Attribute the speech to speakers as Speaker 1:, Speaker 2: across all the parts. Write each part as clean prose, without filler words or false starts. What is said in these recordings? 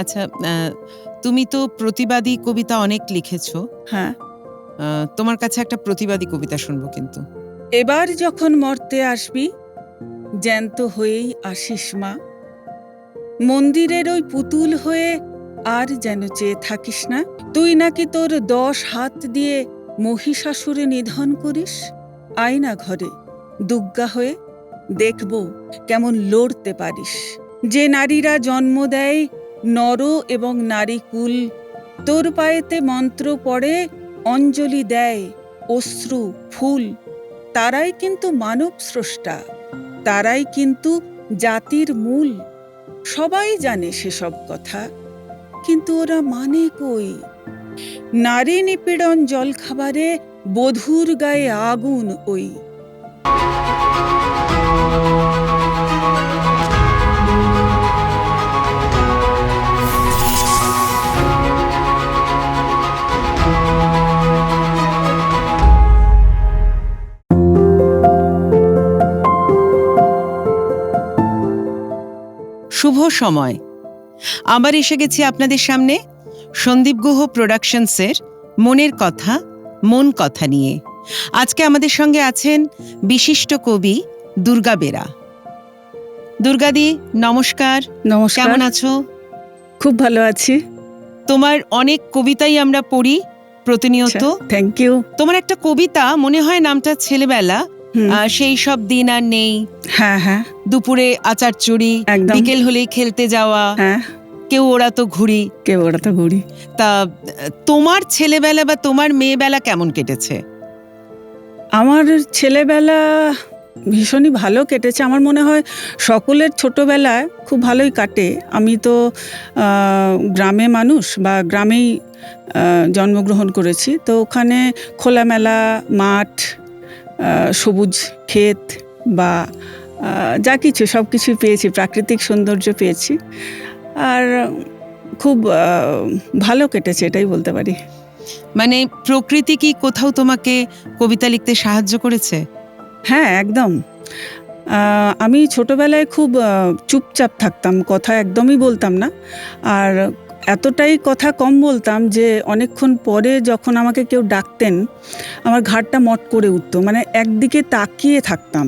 Speaker 1: আচ্ছা, তুমি তো প্রতিবাদী কবিতা অনেক লিখেছো।
Speaker 2: হ্যাঁ।
Speaker 1: তোমার কাছে একটা প্রতিবাদী কবিতা শুনবো কিন্তু।
Speaker 2: এবার যখন মর্তে আসবি, জ্যান্ত হয়েই আসিস মা। মন্দিরের ওই পুতুল হয়ে আর যেন চেয়ে থাকিস না। তুই নাকি তোর 10 হাত দিয়ে মহিষাসুরে নিধন করিস। আয়না ঘরে দুর্গা হয়ে দেখব কেমন লড়তে পারিস। যে নারীরা জন্ম দেয় নর এবং নারী কুল, তোর পায়েতে মন্ত্র পড়ে, অঞ্জলি দেয় অশ্রু ফুল, তারাই কিন্তু মানব স্রষ্টা, তারাই কিন্তু জাতির মূল। সবাই জানে সেসব কথা, কিন্তু ওরা মানে কই? নারী নিপীড়ন জলখাবারে বধূর গায়ে আগুন ওই।
Speaker 1: শুভ সময়। আবার এসে গেছি আপনাদের সামনে সন্দীপ গুহ প্রোডাকশনসের মনের কথা মন কথা নিয়ে। আজকে আমাদের সঙ্গে আছেন বিশিষ্ট কবি দুর্গা বেরা। দুর্গাদি, নমস্কার।
Speaker 2: নমস্কার।
Speaker 1: কেমন আছো?
Speaker 2: খুব ভালো আছি।
Speaker 1: তোমার অনেক কবিতাই আমরা পড়ি প্রতিনিয়ত।
Speaker 2: Thank you.
Speaker 1: তোমার একটা কবিতা, মনে হয় নামটা ছেলেবেলা, সেই সব দিন আর নেই।
Speaker 2: হ্যাঁ হ্যাঁ।
Speaker 1: দুপুরে আচার চুরি, বিকেল হলেই খেলতে যাওয়া, কেউ ওড়াতো ঘুড়ি। তা তোমার ছেলেবেলা বা তোমার মেয়েবেলা কেমন কেটেছে?
Speaker 2: আমার ছেলেবেলা ভীষণই ভালো কেটেছে। আমার মনে হয় সকলের ছোটবেলায় খুব ভালোই কাটে। আমি তো গ্রামে মানুষ, বা গ্রামেই জন্মগ্রহণ করেছি। তো ওখানে খোলামেলা মাঠ, সবুজ ক্ষেত বা যা কিছু সব কিছুই পেয়েছি, প্রাকৃতিক সৌন্দর্য পেয়েছি। আর খুব ভালো কেটেছে, এটাই বলতে পারি।
Speaker 1: মানে প্রকৃতি কি কোথাও তোমাকে কবিতা লিখতে সাহায্য করেছে?
Speaker 2: হ্যাঁ, একদম। আমি ছোটবেলায় খুব চুপচাপ থাকতাম, কথা একদমই বলতাম না। আর এতটাই কথা কম বলতাম যে অনেকক্ষণ পরে যখন আমাকে কেউ ডাকতেন, আমার ঘাড়টা মট করে উঠতো। মানে একদিকে তাকিয়ে থাকতাম,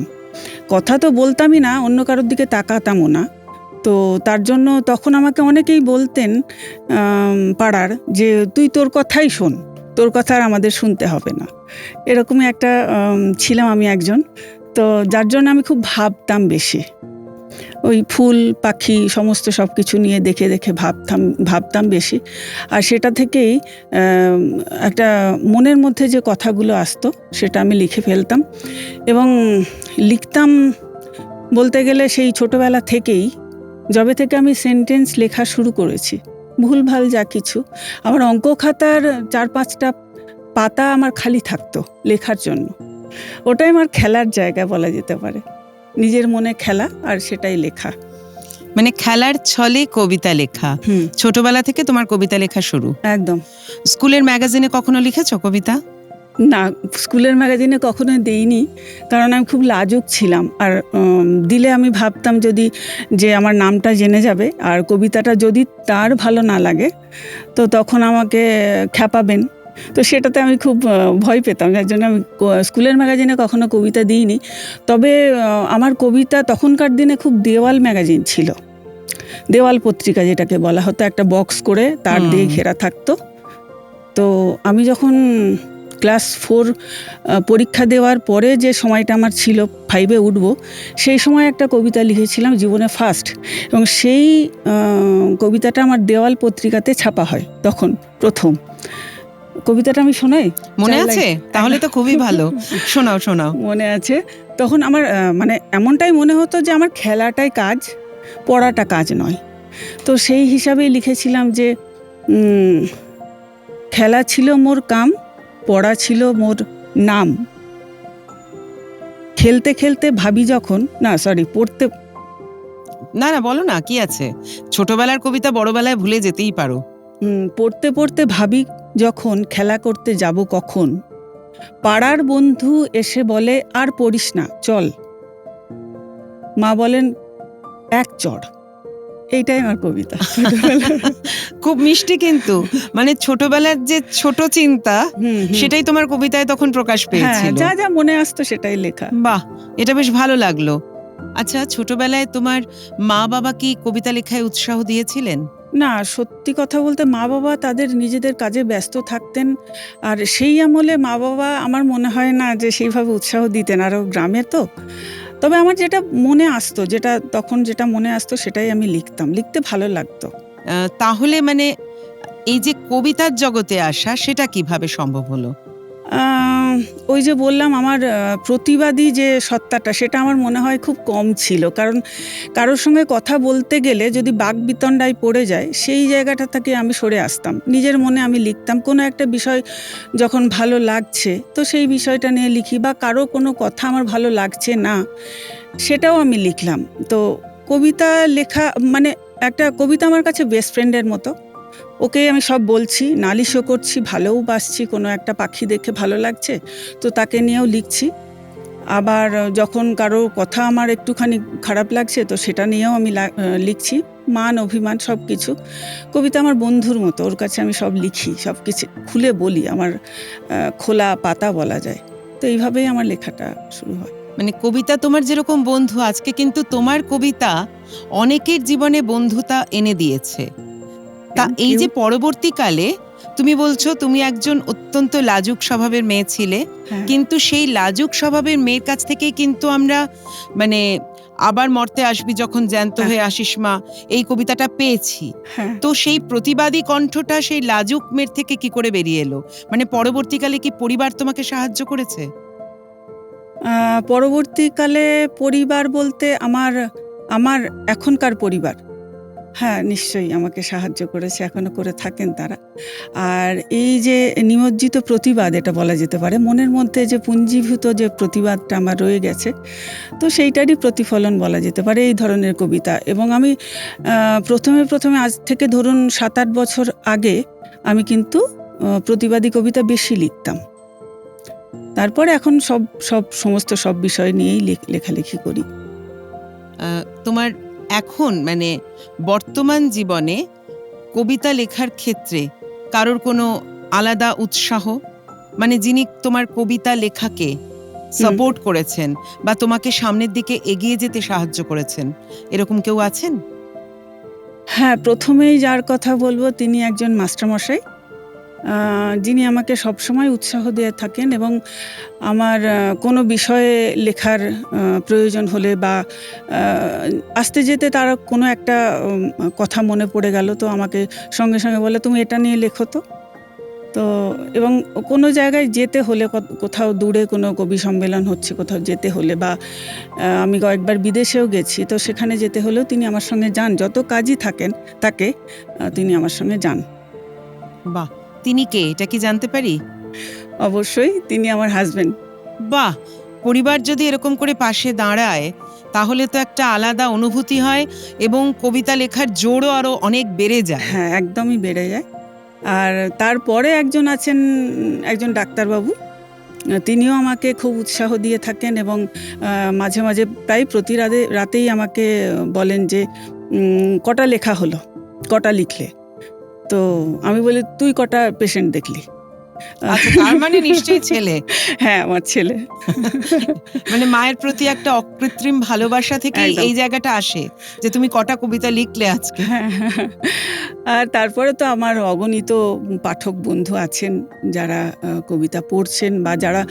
Speaker 2: কথা তো বলতামই না, অন্য কারোর দিকে তাকাতামও না। তো তার জন্য তখন আমাকে অনেকেই বলতেন পাড়ার, যে তুই তোর কথাই শোন, তোর কথা আর আমাদের শুনতে হবে না। এরকমই একটা ছিলাম আমি একজন। তো যার জন্য আমি খুব ভাবতাম বেশি, ওই ফুল পাখি সমস্ত সব কিছু নিয়ে দেখে দেখে ভাবতাম বেশি। আর সেটা থেকেই একটা মনের মধ্যে যে কথাগুলো আসতো সেটা আমি লিখে ফেলতাম। এবং লিখতাম বলতে গেলে সেই ছোটবেলা থেকেই, যবে থেকে আমি সেন্টেন্স লেখা শুরু করেছি, ভুলভাল যা কিছু, আমার অঙ্ক খাতার 4-5টা পাতা আমার খালি থাকতো লেখার জন্য। ওটাই আমার খেলার জায়গা বলা যেতে পারে, নিজের মনে খেলা আর সেটাই লেখা।
Speaker 1: মানে খেলার ছলে কবিতা লেখা। ছোটবেলা থেকে তোমার কবিতা লেখা শুরু?
Speaker 2: একদম।
Speaker 1: স্কুলের ম্যাগাজিনে কখনো লিখেছো কবিতা?
Speaker 2: না, স্কুলের ম্যাগাজিনে কখনো দেইনি, কারণ আমি খুব লাজুক ছিলাম। আর দিলে আমি ভাবতাম যদি যে আমার নামটা জেনে যাবে, আর কবিতাটা যদি তার ভালো না লাগে তো তখন আমাকে খ্যাপাবেন। তো সেটাতে আমি খুব ভয় পেতাম, যার জন্য আমি স্কুলের ম্যাগাজিনে কখনো কবিতা দিইনি। তবে আমার কবিতা তখনকার দিনে খুব দেওয়াল ম্যাগাজিন ছিল, দেওয়াল পত্রিকা যেটাকে বলা হতো, একটা বক্স করে তার দিয়ে ঘেরা থাকতো। তো আমি যখন ক্লাস 4 পরীক্ষা দেওয়ার পরে যে সময়টা আমার ছিল, 5-এ উঠবো, সেই সময় একটা কবিতা লিখেছিলাম, জীবনে ফার্স্ট। এবং সেই কবিতাটা আমার দেওয়াল পত্রিকাতে ছাপা হয় তখন প্রথম। কবিতাটা আমি শোনাই?
Speaker 1: মনে আছে? তাহলে তো খুবই ভালো, শোনাও শোনাও।
Speaker 2: মনে আছে। তখন আমার মানে এমনটাই মনে হতো যে আমার খেলাটাই কাজ, পড়াটা কাজ নয়। তো সেই হিসাবেই লিখেছিলাম যে খেলা ছিল মোর কাম, পড়া ছিল মোর নাম। খেলতে খেলতে ভাবি যখন, পড়তে,
Speaker 1: না বলো না, কি আছে, ছোটবেলার কবিতা বড়বেলায় ভুলে যেতেই পারো।
Speaker 2: পড়তে পড়তে ভাবি যখন, খেলা করতে যাব কখন। পাড়ার বন্ধু এসে বলে আর পড়িস না, চল। মা বলেন এক চড়। এইটাই আমার কবিতা ছোটবেলার।
Speaker 1: খুব মিষ্টি কিন্তু, মানে ছোটবেলার যে ছোট চিন্তা
Speaker 2: হুম, হুম।
Speaker 1: সেটাই তোমার কবিতায় তখন প্রকাশ
Speaker 2: হ্যাঁ,
Speaker 1: পেয়েছিল।
Speaker 2: যা যা মনে আসতো সেটাই লেখা।
Speaker 1: বাহ, এটা বেশ ভালো লাগলো। আচ্ছা, ছোটবেলায় তোমার মা বাবা কি কবিতা লেখায় উৎসাহ দিয়েছিলেন?
Speaker 2: না, সত্যি কথা বলতে মা-বাবা তাদের নিজেদের কাজে ব্যস্ত থাকতেন। আর সেই আমলে মা-বাবা আমার মনে হয় না যে সেইভাবে উৎসাহ দিতেন। আরও গ্রামে তো। তবে আমার যেটা মনে আসতো, তখন যেটা মনে আসতো সেটাই আমি লিখতাম। লিখতে ভালো লাগতো।
Speaker 1: তাহলে মানে এই যে কবিতার জগতে আসা, সেটা কিভাবে সম্ভব হলো?
Speaker 2: আ ওই যে বললাম আমার প্রতিবাদী যে সত্তাটা সেটা আমার মনে হয় খুব কম ছিল। কারণ কারোর সঙ্গে কথা বলতে গেলে যদি বাকবিতণ্ডায় পড়ে যায়, সেই জায়গাটা থেকে আমি সরে আসতাম। নিজের মনে আমি লিখতাম। কোনো একটা বিষয় যখন ভালো লাগছে, তো সেই বিষয়টা নিয়ে লিখি, বা কারো কোনো কথা আমার ভালো লাগছে না, সেটাও আমি লিখলাম। তো কবিতা লেখা মানে একটা কবিতা আমার কাছে বেস্ট ফ্রেন্ডের মতো। ওকে আমি সব বলছি, নালিশও করছি, ভালোও বাসছি, কোনো একটা পাখি দেখে ভালো লাগছে, তো তাকে নিয়েও লিখছি। আবার যখন কারো কথা আমার একটুখানি খারাপ লাগছে, তো সেটা নিয়েও আমি লিখছি। মান, অভিমান সবকিছু। কবিতা আমার বন্ধুর মতো। ওর কাছে আমি সব লিখি, সবকিছু খুলে বলি। আমার খোলা পাতা বলা যায়। তো এইভাবেই আমার লেখাটা শুরু হয়।
Speaker 1: মানে কবিতা তোমার যেরকম বন্ধু, আজকে কিন্তু তোমার কবিতা অনেকের জীবনে বন্ধুতা এনে দিয়েছে। তা
Speaker 2: থ্যাংক
Speaker 1: এই
Speaker 2: ইউ।
Speaker 1: যে পরবর্তীকালে তুমি বলছো তুমি একজন অত্যন্ত লাজুক স্বভাবের মেয়ে ছিলে,
Speaker 2: হ্যাঁ,
Speaker 1: কিন্তু সেই লাজুক স্বভাবের মেয়ের কাছ থেকেই কিন্তু আমরা মানে আবার মর্তে আসবি যখন জ্যান্ত
Speaker 2: হ্যাঁ,
Speaker 1: হয়ে আসিস মা, এই কবিতাটা পেয়েছি।
Speaker 2: হ্যাঁ।
Speaker 1: তো সেই প্রতিবাদী কণ্ঠটা সেই লাজুক মেয়ের থেকে কি করে বেরিয়ে এলো? মানে পরবর্তীকালে কি পরিবার তোমাকে সাহায্য করেছে?
Speaker 2: আ পরবর্তীকালে পরিবার বলতে আমার আমার এখনকার পরিবার। হ্যাঁ, নিশ্চয়ই আমাকে সাহায্য করেছে, এখনো করে থাকেন তারা। আর এই যে নিমজ্জিত প্রতিবাদ এটা বলা যেতে পারে। মনের মধ্যে যে পুঞ্জীভূত যে প্রতিবাদটা আমার রয়ে গেছে, তো সেইটারই প্রতিফলন বলা যেতে পারে এই ধরনের কবিতা। এবং আমি প্রথমে আজ থেকে ধরুন ৭-৮ বছর আগে আমি কিন্তু প্রতিবাদী কবিতা বেশি লিখতাম। তারপরে এখন সমস্ত সব বিষয় নিয়েই লেখালেখি করি।
Speaker 1: তোমার এখন মানে বর্তমান জীবনে কবিতা লেখার ক্ষেত্রে কারোর কোনো আলাদা উৎসাহ, মানে যিনি তোমার কবিতা লেখাকে সাপোর্ট করেছেন বা তোমাকে সামনের দিকে এগিয়ে যেতে সাহায্য করেছেন, এরকম কেউ আছেন?
Speaker 2: হ্যাঁ, ১ম এই যার কথা বলব তিনি একজন মাস্টারমশাই। আ যিনি আমাকে সবসময় উৎসাহ দিয়ে থাকেন এবং আমার কোনো বিষয়ে লেখার প্রয়োজন হলে বা আ আসতে যেতে তার কোনো একটা কথা মনে পড়ে গেল, তো আমাকে সঙ্গে, সঙ্গে বলে, "তুমি এটা নিয়ে লেখো তো।" তো এবং কোনো জায়গায় যেতে হলে কোথাও দূরে কোনো কবি সম্মেলন হচ্ছে, কোথাও যেতে হলে বা আমি কয়েকবার বিদেশেও গেছি। তো সেখানে যেতে হলেও তিনি আমার সঙ্গে যান। যত কাজই থাকে তিনি আমার সঙ্গে যান।
Speaker 1: বাহ! তিনি কে, এটা কি জানতে পারি?
Speaker 2: অবশ্যই তিনি আমার হাসব্যান্ড।
Speaker 1: বাহ! পরিবার যদি এরকম করে পাশে দাঁড়ায়, তাহলে তো একটা আলাদা অনুভূতি হয় এবং কবিতা লেখার জোরও আরো অনেক বেড়ে যায়।
Speaker 2: হ্যাঁ, একদমই বেড়ে যায়। আর তারপরে একজন আছেন, একজন ডাক্তারবাবু। তিনিও আমাকে খুব উৎসাহ দিয়ে থাকেন এবং মাঝে, মাঝে প্রায় প্রতি রাতেই আমাকে বলেন যে, "কটা লেখা হলো? কটা লিখলে?" তো আমি বলি, "তুই কটা পেশেন্ট দেখলি?"
Speaker 1: আচ্ছা, তার মানে নিশ্চয়ই ছেলে।
Speaker 2: হ্যাঁ, আমার ছেলে।
Speaker 1: মানে মায়ের প্রতি একটা অকৃত্রিম ভালোবাসা থেকেই
Speaker 2: একদম।
Speaker 1: এই জায়গাটা আসে যে তুমি কটা কবিতা লিখলে আজকে।
Speaker 2: হ্যাঁ, হ্যাঁ। আর তারপরে তো আমার অগণিত পাঠক বন্ধু আছেন যারা কবিতা পড়ছেন বা যারা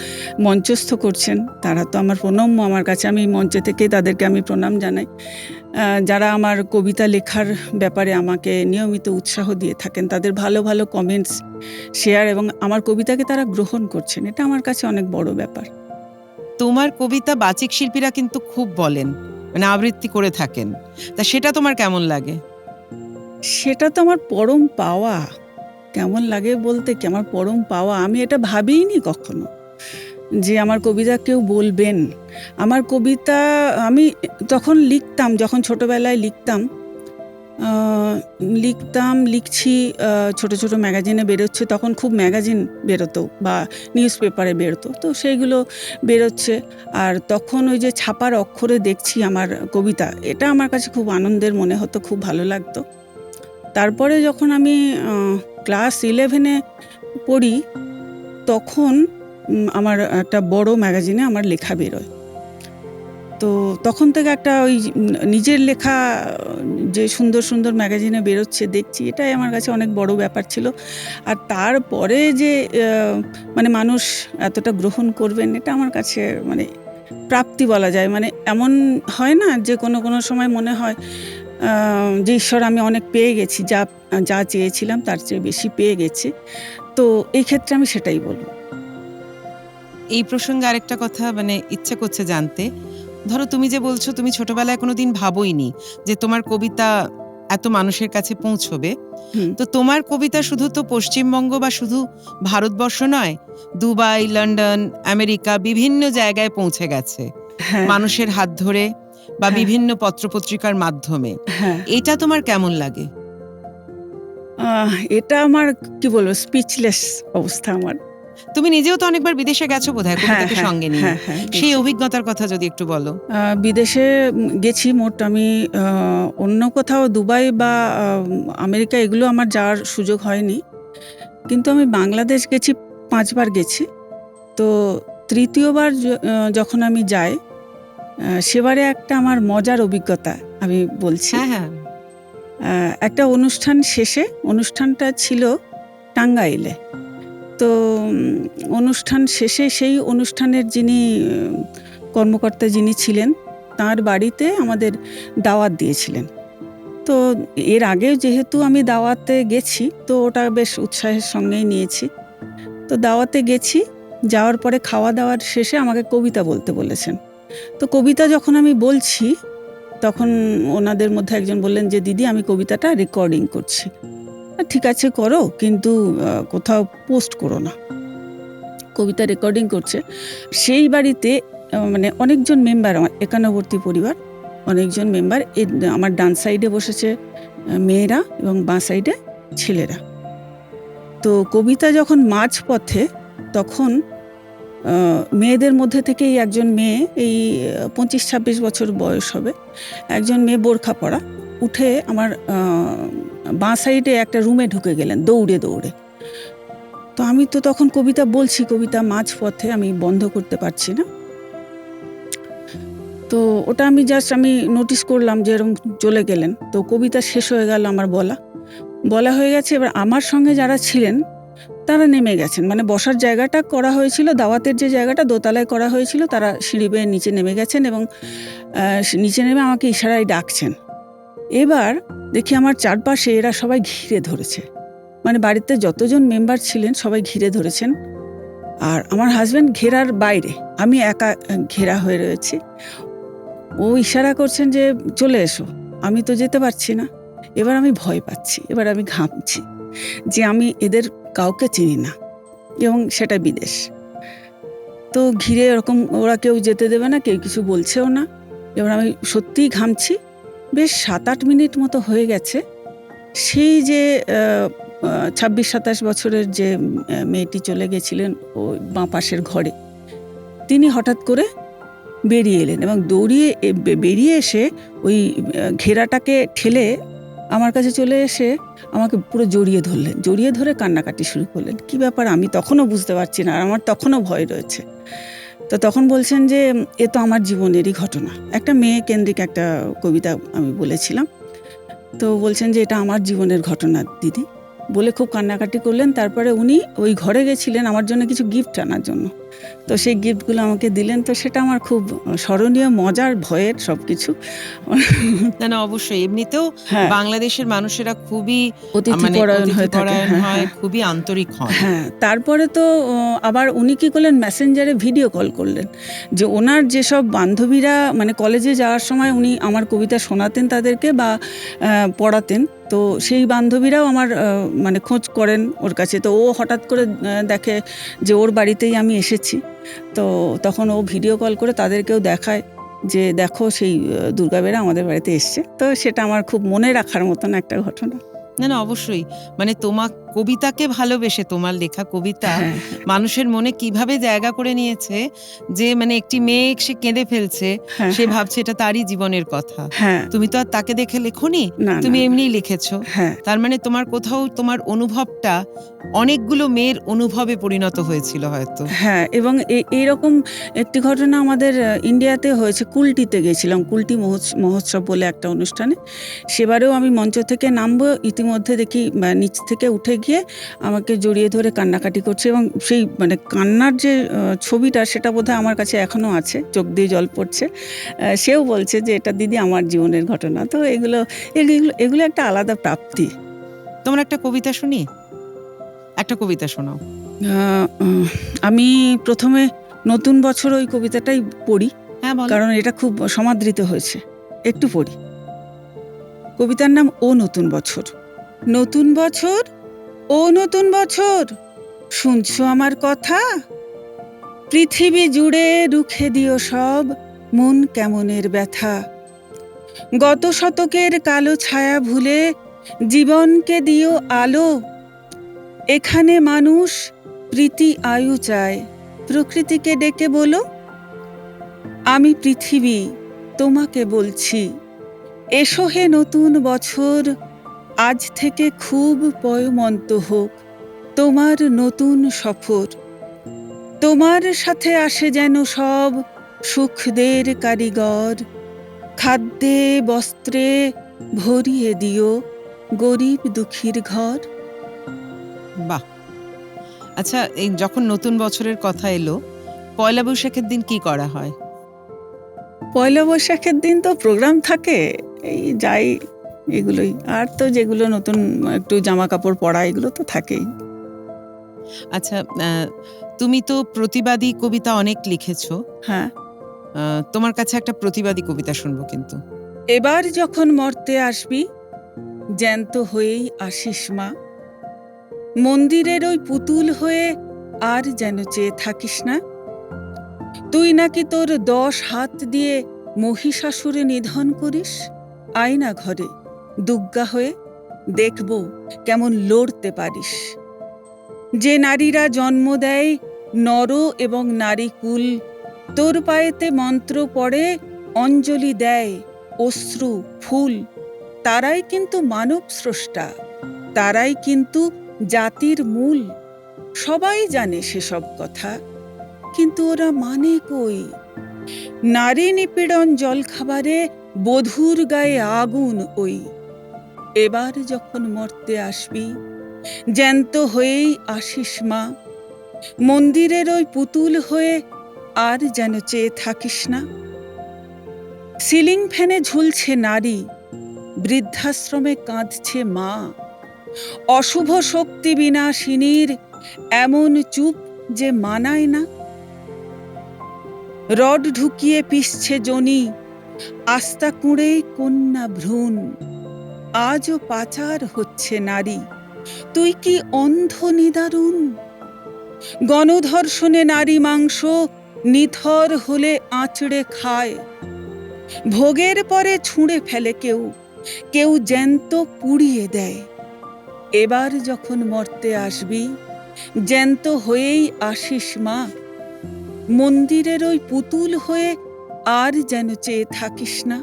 Speaker 2: মঞ্চস্থ করছেন, তারা তো আমার প্রণম্য আমার কাছে। আমি মঞ্চে থেকেই তাদেরকে আমি প্রণাম জানাই। যারা আমার কবিতা লেখার ব্যাপারে আমাকে নিয়মিত উৎসাহ দিয়ে থাকেন, তাদের ভালো, ভালো কমেন্টস, শেয়ার এবং আমার কবিতাকে তারা গ্রহণ করছেন। এটা আমার কাছে অনেক বড় ব্যাপার।
Speaker 1: তোমার কবিতা বাচিক শিল্পীরা কিন্তু খুব বলেন, মানে আবৃত্তি করে থাকেন। তা সেটা তোমার কেমন লাগে?
Speaker 2: সেটা তো আমার পরম পাওয়া। কেমন লাগে বলতে কি, আমার পরম পাওয়া। আমি এটা ভাবিইনি কখনো যে আমার কবিতা কেউ বলবেন। আমার কবিতা আমি তখন লিখতাম, যখন ছোটবেলায় লিখতাম, লিখছি, ছোট ছোট ম্যাগাজিনে বেরোচ্ছে, তখন খুব ম্যাগাজিন বেরোতো বা নিউজ পেপারে বেরোতো, তো সেইগুলো বেরোচ্ছে। আর তখন ওই যে ছাপার অক্ষরে দেখছি আমার কবিতা, এটা আমার কাছে খুব আনন্দের মনে হতো, খুব ভালো লাগতো। তারপরে যখন আমি ক্লাস 11-এ পড়ি, তখন আমার একটা বড় ম্যাগাজিনে আমার লেখা বেরোয়। তো তখন থেকে একটা ওই নিজের লেখা যে সুন্দর সুন্দর ম্যাগাজিনে বেরোচ্ছে দেখছি, এটাই আমার কাছে অনেক বড় ব্যাপার ছিল। আর তারপরে যে মানে মানুষ এতটা গ্রহণ করবেন, এটা আমার কাছে মানে প্রাপ্তি বলা যায়। মানে এমন হয় না যে কোনো কোনো সময় মনে হয় যে ঈশ্বর আমি অনেক পেয়ে গেছি, যা যা চেয়েছিলাম তার চেয়ে বেশি পেয়ে গেছি। তো এই ক্ষেত্রে আমি সেটাই বলবো।
Speaker 1: এই প্রসঙ্গে আরেকটা কথা মানে ইচ্ছে করছে জানতে, ধরো তুমি যে বলছো তুমি ছোটবেলায় কোনোদিন ভাবোইনি যে তোমার কবিতা এত মানুষের কাছে পৌঁছবে।
Speaker 2: হুম।
Speaker 1: তো তোমার কবিতা শুধু তো পশ্চিমবঙ্গ বা শুধু ভারতবর্ষ নয়, দুবাই, লন্ডন, আমেরিকা বিভিন্ন জায়গায় পৌঁছে গেছে
Speaker 2: হ্যাঁ,
Speaker 1: মানুষের হাত ধরে বা
Speaker 2: হ্যাঁ,
Speaker 1: বিভিন্ন পত্রপত্রিকার মাধ্যমে।
Speaker 2: হ্যাঁ।
Speaker 1: এটা তোমার কেমন লাগে?
Speaker 2: এটা আমার কি বলবো, স্পিচলেস অবস্থা আমার।
Speaker 1: তুমি নিজেও তো অনেকবার বিদেশে গেছো বোধহয়
Speaker 2: হ্যাঁ,
Speaker 1: কবিতাকে
Speaker 2: হ্যাঁ,
Speaker 1: সঙ্গে নিয়ে।
Speaker 2: হ্যাঁ, হ্যাঁ,
Speaker 1: সেই
Speaker 2: গেছি।
Speaker 1: অভিজ্ঞতার কথা যদি একটু বলো।
Speaker 2: বিদেশে গেছি মোট আমি, অন্য কোথাও দুবাই বা আমেরিকা এগুলো আমার যাওয়ার সুযোগ হয়নি। কিন্তু আমি বাংলাদেশ গেছি, ৫ বার গেছি। তো ৩য় বার যখন আমি যাই, সেবারে একটা আমার মজার অভিজ্ঞতা আমি বলছি।
Speaker 1: হ্যাঁ, হ্যাঁ।
Speaker 2: একটা অনুষ্ঠান শেষে, অনুষ্ঠানটা ছিল টাঙ্গাইলে। তো অনুষ্ঠান শেষে সেই অনুষ্ঠানের যিনি কর্মকর্তা যিনি ছিলেন, তাঁর বাড়িতে আমাদের দাওয়াত দিয়েছিলেন। তো এর আগেও যেহেতু আমি দাওয়াতে গেছি, তো ওটা বেশ উৎসাহের সঙ্গেই নিয়েছি। তো দাওয়াতে গেছি, যাওয়ার পরে খাওয়া দাওয়ার শেষে আমাকে কবিতা বলতে বলেছেন। তো কবিতা যখন আমি বলছি, তখন ওনাদের মধ্যে একজন বললেন যে, "দিদি, আমি কবিতাটা রেকর্ডিং করছি।" ঠিক আছে করো, কিন্তু কোথাও পোস্ট করো না। কবিতা রেকর্ডিং করছে। সেই বাড়িতে মানে অনেকজন মেম্বার, আমার একান্নবর্তী পরিবার, অনেকজন মেম্বার। আমার ডান সাইডে বসেছে মেয়েরা এবং বাঁ সাইডে ছেলেরা। তো কবিতা যখন মাঝপথে, তখন মেয়েদের মধ্যে থেকেই একজন মেয়ে, এই ২৫-২৬ বছর বয়স হবে, একজন মেয়ে বোরখা পরা, উঠে আমার বাঁ সাইডে একটা রুমে ঢুকে গেলেন দৌড়ে দৌড়ে। তো আমি তো তখন কবিতা বলছি, কবিতা মাঝপথে আমি বন্ধ করতে পারছি না। তো ওটা আমি নোটিস করলাম যে এরকম চলে গেলেন। তো কবিতা শেষ হয়ে গেল আমার বলা হয়ে গেছে। এবার আমার সঙ্গে যারা ছিলেন তারা নেমে গেছেন। মানে বসার জায়গাটা করা হয়েছিল, দাওয়াতের যে জায়গাটা দোতলায় করা হয়েছিল, তারা সিঁড়ি বেয়ে নিচে নেমে গেছেন এবং নিচে নেমে আমাকে ইশারায় ডাকছেন। এবার দেখি আমার চারপাশে এরা সবাই ঘিরে ধরেছে। মানে বাড়িতে যতজন মেম্বার ছিলেন সবাই ঘিরে ধরেছেন। আর আমার হাজব্যান্ড ঘেরার বাইরে, আমি একা ঘেরা হয়ে রয়েছি। ও ইশারা করছেন যে চলে এসো। আমি তো যেতে পারছি না। এবার আমি ভয় পাচ্ছি, এবার আমি ঘামছি যে আমি এদের কাউকে চিনি না এবং সেটা বিদেশ। তো ঘিরে এরকম ওরা কেউ যেতে দেবে না, কেউ কিছু বলছেও না। এবার আমি সত্যিই ঘামছি। বেশ ৭-৮ মিনিট মতো হয়ে গেছে। সেই যে ২৬-২৭ বছরের যে মেয়েটি চলে গেছিলেন ওই বাঁ পাশের ঘরে, তিনি হঠাৎ করে বেরিয়ে এলেন এবং বেরিয়ে এসে ওই ঘেরাটাকে ঠেলে আমার কাছে চলে এসে আমাকে পুরো জড়িয়ে ধরলেন। জড়িয়ে ধরে কান্নাকাটি শুরু করলেন। কী ব্যাপার আমি তখনও বুঝতে পারছি না, আর আমার তখনও ভয় রয়েছে। তো তখন বলছেন যে এ তো আমার জীবনেরই ঘটনা। একটা মেয়ে কেন্দ্রিক একটা কবিতা আমি বলেছিলাম। তো বলছেন যে এটা আমার জীবনের ঘটনা দিদি, বলে খুব কান্নাকাটি করলেন। তারপরে উনি ওই ঘরে গেছিলেন আমার জন্য কিছু গিফট আনার জন্য। তো সেই গিফটগুলো আমাকে দিলেন। তো সেটা আমার খুব স্মরণীয়, মজার, ভয়ের সবকিছু।
Speaker 1: না, না, অবশ্যই। এমনিতেও
Speaker 2: হ্যাঁ,
Speaker 1: বাংলাদেশের মানুষেরা খুবই মানে
Speaker 2: অতিথিপরায়ণ হয়ে থাকে।
Speaker 1: অতিথিপরায়ণ
Speaker 2: হ্যাঁ,
Speaker 1: হয়,
Speaker 2: হ্যাঁ।
Speaker 1: খুবই আন্তরিক হন।
Speaker 2: হ্যাঁ, তারপরে তো আবার উনি কী করলেন, মেসেঞ্জারে ভিডিও কল করলেন। যে ওনার যেসব বান্ধবীরা মানে কলেজে যাওয়ার সময় উনি আমার কবিতা শোনাতেন তাদেরকে বা পড়াতেন, তো সেই বান্ধবীরাও আমার মানে খোঁজ করেন ওর কাছে। তো ও হঠাৎ করে দেখে যে ওর বাড়িতেই আমি এসেছি। তো তখন ও ভিডিও কল করে তাদেরকেও দেখায় যে দেখো সেই দুর্গাবেরা আমাদের বাড়িতে এসছে। তো সেটা আমার খুব মনে রাখার মতন একটা ঘটনা।
Speaker 1: না না, অবশ্যই। মানে তোমার কবিতাকে ভালোবেসে তোমার লেখা কবিতা
Speaker 2: হ্যাঁ,
Speaker 1: মানুষের মনে কিভাবে জায়গা করে নিয়েছে, যে মানে একটি মেয়ে সে কেঁদে ফেলছে,
Speaker 2: হ্যাঁ,
Speaker 1: সে
Speaker 2: হ্যাঁ,
Speaker 1: ভাবছে এটা তারই জীবনের কথা।
Speaker 2: হ্যাঁ,
Speaker 1: তুমি তো আর তাকে দেখে লেখনি,
Speaker 2: না,
Speaker 1: তুমি
Speaker 2: না,
Speaker 1: এমনিই লিখেছো।
Speaker 2: হ্যাঁ,
Speaker 1: তার মানে তোমার কোথাও তোমার অনুভবটা অনেকগুলো মেয়ের অনুভবে পরিণত হয়েছিল হয়তো।
Speaker 2: হ্যাঁ, এবং এইরকম একটি ঘটনা আমাদের ইন্ডিয়াতে হয়েছে। কুলটিতে গেছিলাম, কুলটি মহোৎসব বলে একটা অনুষ্ঠানে। সেবারেও আমি মঞ্চ থেকে নামবো, ইতিমধ্যে দেখি নিচ থেকে উঠে গিয়ে আমাকে জড়িয়ে ধরে কান্নাকাটি করছে, এবং সেই মানে কান্নার যে ছবিটা, সেটা বোধহয় আমার কাছে এখনও আছে, চোখ দিয়ে জল পড়ছে। সেও বলছে যে এটা দিদি আমার জীবনের ঘটনা। তো এগুলো এগুলো এগুলো একটা আলাদা প্রাপ্তি।
Speaker 1: তোমার একটা কবিতা শুনি, একটা কবিতা শোনাও।
Speaker 2: আমি প্রথমে নতুন বছর ওই কবিতাটাই পড়ি,
Speaker 1: হ্যাঁ বলো।
Speaker 2: কারণ এটা খুব সমাদৃত হয়েছে। একটু পড়ি। কবিতার নাম ও নতুন বছর। নতুন বছর, ও নতুন বছর, শুনছো আমার কথা? পৃথিবী জুড়ে রুখে দিও সব মন কেমনের ব্যথা। গত শতকের কালো ছায়া ভুলে জীবনকে দিও আলো। এখানে মানুষ প্রীতি আয়ু চায়, প্রকৃতিকে ডেকে বলো, আমি পৃথিবী তোমাকে বলছি, এসো হে নতুন বছর, আজ থেকে খুব পয়মন্ত হোক তোমার নতুন সফর। তোমার সাথে আসে যেন সব সুখদের কারিগর, খাদ্যে বস্ত্রে ভরিয়ে দিও গরিব দুঃখীর ঘর।
Speaker 1: বাহ। আচ্ছা, এই যখন নতুন বছরের কথা এলো, পয়লা বৈশাখের দিন কি করা হয়?
Speaker 2: পয়লা বৈশাখের দিন তো প্রোগ্রাম থাকে, এই যাই এগুলোই। আর তো যেগুলো নতুন একটু জামা কাপড় পরা, এগুলো তো থাকেই।
Speaker 1: আচ্ছা, তুমি তো প্রতিবাদী কবিতা অনেক লিখেছো।
Speaker 2: হ্যাঁ।
Speaker 1: তোমার কাছে একটা প্রতিবাদী কবিতা শুনবো কিন্তু।
Speaker 2: এবার যখন মর্তে আসবি, জ্যান্ত হয়েই আসিস মা, মন্দিরের ওই পুতুল হয়ে আর যেন চেয়ে থাকিস না। তুই নাকি তোর 10 হাত দিয়ে মহিষাসুরে নিধন করিস, আয়না ঘরে দুর্গা হয়ে দেখব কেমন লড়তে পারিস। যে নারীরা জন্ম দেয় নর এবং নারী কুল, তোর পায়েতে মন্ত্র পড়ে অঞ্জলি দেয় অশ্রু ফুল, তারাই কিন্তু মানব স্রষ্টা, তারাই কিন্তু জাতির মূল। সবাই জানে সেসব কথা, কিন্তু ওরা মানে কই? নারী নিপীড়ন জলখাবারে বধূর গায়ে আগুন ওই। এবার যখন মর্তে আসবি, জ্যান্ত হয়েই আসিস মা, মন্দিরের ওই পুতুল হয়ে আর যেন চেয়ে থাকিস না। সিলিং ফ্যানে ঝুলছে নারী, বৃদ্ধাশ্রমে কাঁদছে মা, অশুভ শক্তি বিনাশিনীর এমন চুপ যে মানায় না। রড ঢুকিয়ে পিষছে জনি, আস্তা কুঁড়ে কন্যা ভ্রূণ, আজও পাচার হচ্ছে নারী, তুই কি অন্ধ নিদারুণ? গণধর্ষণে নারী মাংস নিথর হলে আঁচড়ে খায়, ভোগের পরে ছুঁড়ে ফেলে কেউ, কেউ জ্যান্ত পুড়িয়ে দেয়। এবার যখন মর্তে আসবি, জ্যান্ত হয়েই আসিস মা, মন্দিরের ওই পুতুল হয়ে আর যেন চেয়ে থাকিস না।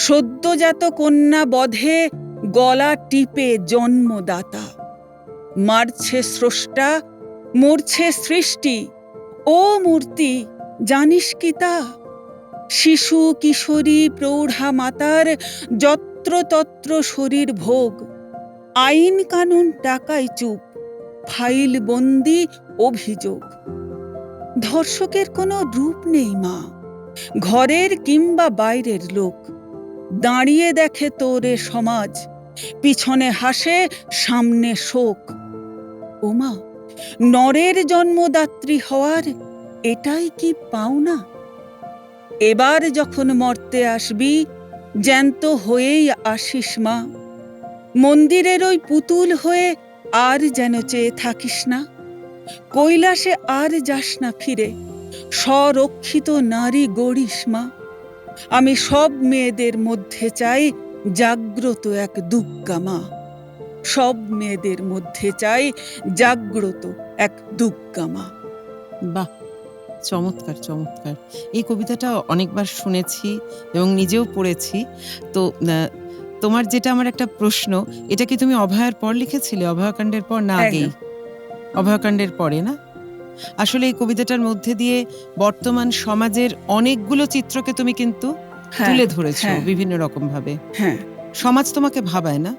Speaker 2: সদ্যজাত কন্যা বধে গলা টিপে জন্মদাতা, মারছে স্রষ্টা, মরছে সৃষ্টি, ও মূর্তি জানিস কি তা? শিশু কিশোরী প্রৌঢ়া মাতার যত্রতত্র শরীর ভোগ, আইন কানুন টাকায় চুপ, ফাইল বন্দি অভিযোগ। ধর্ষকের কোনো রূপ নেই মা, ঘরের কিংবা বাইরের লোক, দাঁড়িয়ে দেখে তোরে সমাজ, পিছনে হাসে সামনে শোক। ওমা, নরের জন্মদাত্রী হওয়ার এটাই কি পাওনা? এবার যখন মর্তে আসবি, জ্যান্ত হয়েই আসিস মা, মন্দিরের ওই পুতুল হয়ে আর যেন চেয়ে থাকিস না। কৈলাসে আর যাস না ফিরে, স্বরক্ষিত নারী গড়িস মা। আমি সব মেয়েদের মধ্যে চাই জাগ্রত এক দুর্গা মা। সব মেয়েদের মধ্যে চাই জাগ্রত এক দুর্গা মা।
Speaker 1: বাহ, চমৎকার চমৎকার। এই কবিতাটা অনেকবার শুনেছি এবং নিজেও পড়েছি। তো তোমার যেটা আমার একটা প্রশ্ন, এটা কি তুমি অভয়ার পর লিখেছিলে, অভয়াকাণ্ডের পর না আগেই?
Speaker 2: একদম।
Speaker 1: অভয়াকাণ্ডের পরে না? আসলে এই কবিতাটার মধ্যে দিয়ে বর্তমান সমাজের অনেকগুলো চিত্রকে তুমি কিন্তু
Speaker 2: হ্যাঁ,
Speaker 1: তুলে ধরেছো
Speaker 2: হ্যাঁ,
Speaker 1: বিভিন্ন রকম ভাবে।
Speaker 2: হ্যাঁ,
Speaker 1: সমাজ তোমাকে ভাবায় না?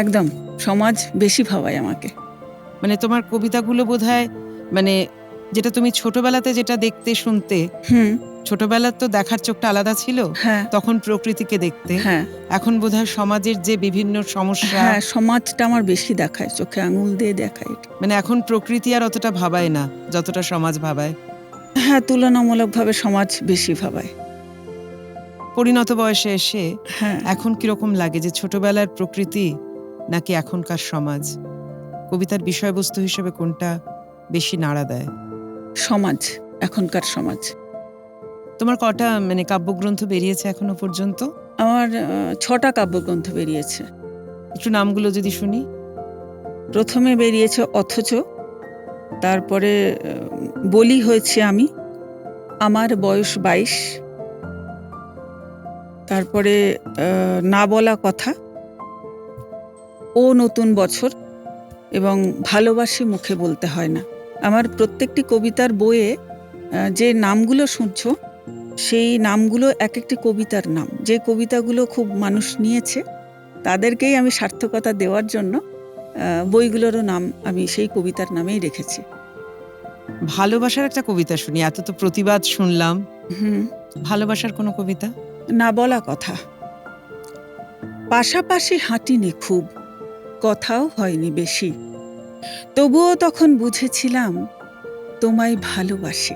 Speaker 2: একদম। সমাজ বেশি ভাবায় আমাকে।
Speaker 1: মানে তোমার কবিতাগুলো বোধহয়, মানে যেটা তুমি ছোটবেলাতে যেটা দেখতে শুনতে,
Speaker 2: হুম,
Speaker 1: ছোটবেলার তো দেখার চোখটা আলাদা ছিল,
Speaker 2: হ্যাঁ,
Speaker 1: তখন প্রকৃতিকে দেখতে।
Speaker 2: হ্যাঁ,
Speaker 1: এখন বোধহয় সমাজের যে বিভিন্ন সমস্যা,
Speaker 2: হ্যাঁ, সমাজটা আমার বেশি দেখায়, চোখে আঙুল দিয়ে দেখায় এটা।
Speaker 1: মানে এখন প্রকৃতি আর অতটা ভাবায় না যতটা সমাজ ভাবায়।
Speaker 2: হ্যাঁ, তুলনামূলকভাবে সমাজ বেশি ভাবায়।
Speaker 1: পরিণত বয়সে এসে
Speaker 2: হ্যাঁ,
Speaker 1: এখন কিরকম লাগে যে ছোটবেলার প্রকৃতি নাকি এখনকার সমাজ? কবিতার বিষয়বস্তু হিসেবে কোনটা বেশি নাড়া দেয়?
Speaker 2: সমাজ, এখনকার সমাজ।
Speaker 1: তোমার কটা মানে কাব্যগ্রন্থ বেরিয়েছে এখনো পর্যন্ত?
Speaker 2: আমার ৬টা কাব্যগ্রন্থ বেরিয়েছে।
Speaker 1: একটু নামগুলো যদি শুনি।
Speaker 2: প্রথমে বেরিয়েছে অথচ, তারপরে বলি হয়েছে আমি, আমার বয়স ২২, তারপরে না বলা কথা, ও নতুন বছর এবং ভালোবাসি মুখে বলতে হয় না। আমার প্রত্যেকটি কবিতার বইয়ে যে নামগুলো শুনছো, সেই নামগুলো এক একটি কবিতার নাম। যে কবিতাগুলো খুব মানুষ নিয়েছে তাদেরকেই আমি সার্থকতা দেওয়ার জন্য বইগুলোরও নাম আমি সেই কবিতার নামেই রেখেছি।
Speaker 1: ভালোবাসার একটা কবিতা শুনি, এত তো প্রতিবাদ শুনলাম।
Speaker 2: হুম,
Speaker 1: ভালোবাসার কোনো কবিতা?
Speaker 2: না বলা কথা। পাশাপাশি হাঁটিনি খুব, কথাও হয়নি বেশি, তবুও তখন বুঝেছিলাম তোমায় ভালোবাসি।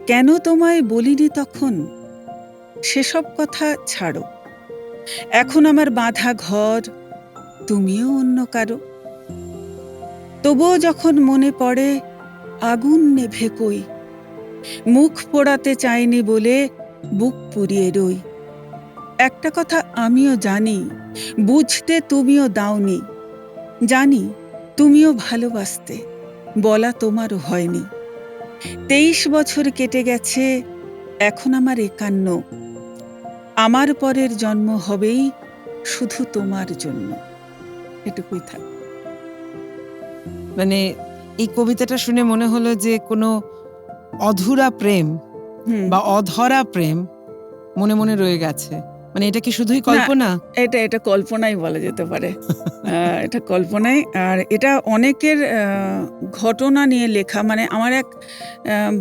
Speaker 2: কেন তোমায় বলিনি তখন, সেসব কথা ছাড়ো। এখন আমার বাঁধা ঘর, তুমিও অন্য কারো। তবুও যখন মনে পড়ে আগুন নেভে কই, মুখ পোড়াতে চাইনি বলে বুক পুড়িয়ে রই। একটা কথা আমিও জানি, বুঝতে তুমিও দাওনি। জানি তুমিও ভালোবাসতে, বলা তোমারও হয়নি। ২৩ বছর কেটে গেছে, এখন আমার ৫১। আমার পরের জন্ম হবেই শুধু তোমার জন্য। এটুকুই থাক।
Speaker 1: মানে এই কবিতাটা শুনে মনে হলো যে কোনো অধুরা প্রেম
Speaker 2: হুম।
Speaker 1: বা অধরা প্রেম মনে মনে রয়ে গেছে। মানে এটা কি শুধুই
Speaker 2: না,
Speaker 1: কল্পনা?
Speaker 2: এটা কল্পনাই বলা যেতে পারে। এটা কল্পনাই। আর এটা অনেকের ঘটনা নিয়ে লেখা। মানে আমার এক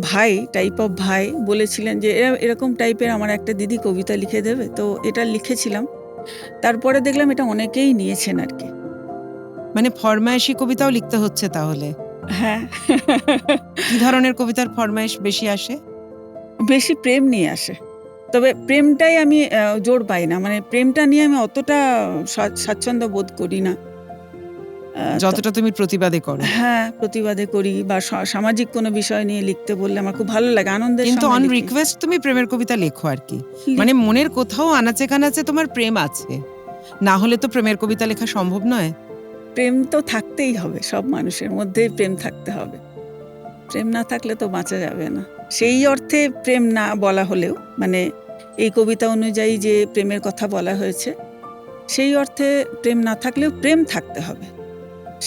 Speaker 2: ভাই, টাইপ অফ ভাই বলেছিলেন যে এরকম টাইপের আমার একটা দিদি কবিতা লিখে দেবে। তো এটা লিখেছিলাম। তারপরে দেখলাম এটা অনেকেই নিয়েছেন আরকি।
Speaker 1: মানে ফরমায়েশি কবিতাও লিখতে হচ্ছে তাহলে?
Speaker 2: হ্যাঁ।
Speaker 1: কি ধরনের কবিতার ফরমায়েশ বেশি আসে?
Speaker 2: বেশি প্রেম নিয়ে আসে। তবে প্রেমটাই আমি জোর পাই না। মানে প্রেমটা নিয়ে আমি অতটা স্বাচ্ছন্দ্য বোধ করি না।
Speaker 1: যতটা তুমি প্রতিবাদে করো।
Speaker 2: হ্যাঁ, প্রতিবাদে করি বা সামাজিক কোনো বিষয় নিয়ে লিখতে বললে আমার খুব ভালো লাগে। আনন্দের
Speaker 1: কিন্তু
Speaker 2: সঙ্গে
Speaker 1: অন
Speaker 2: লিখি।
Speaker 1: রিকোয়েস্ট তুমি প্রেমের কবিতা লেখো আর কি। মানে মনের কোথাও আনাচে কানাচে তোমার প্রেম আছে, না হলে তো প্রেমের কবিতা লেখা সম্ভব নয়।
Speaker 2: প্রেম তো থাকতেই হবে, সব মানুষের মধ্যেই প্রেম থাকতে হবে। প্রেম না থাকলে তো বাঁচা যাবে না। সেই অর্থে প্রেম না বলা হলেও, মানে এই কবিতা অনুযায়ী যে প্রেমের কথা বলা হয়েছে, সেই অর্থে প্রেম না থাকলেও প্রেম থাকতে হবে।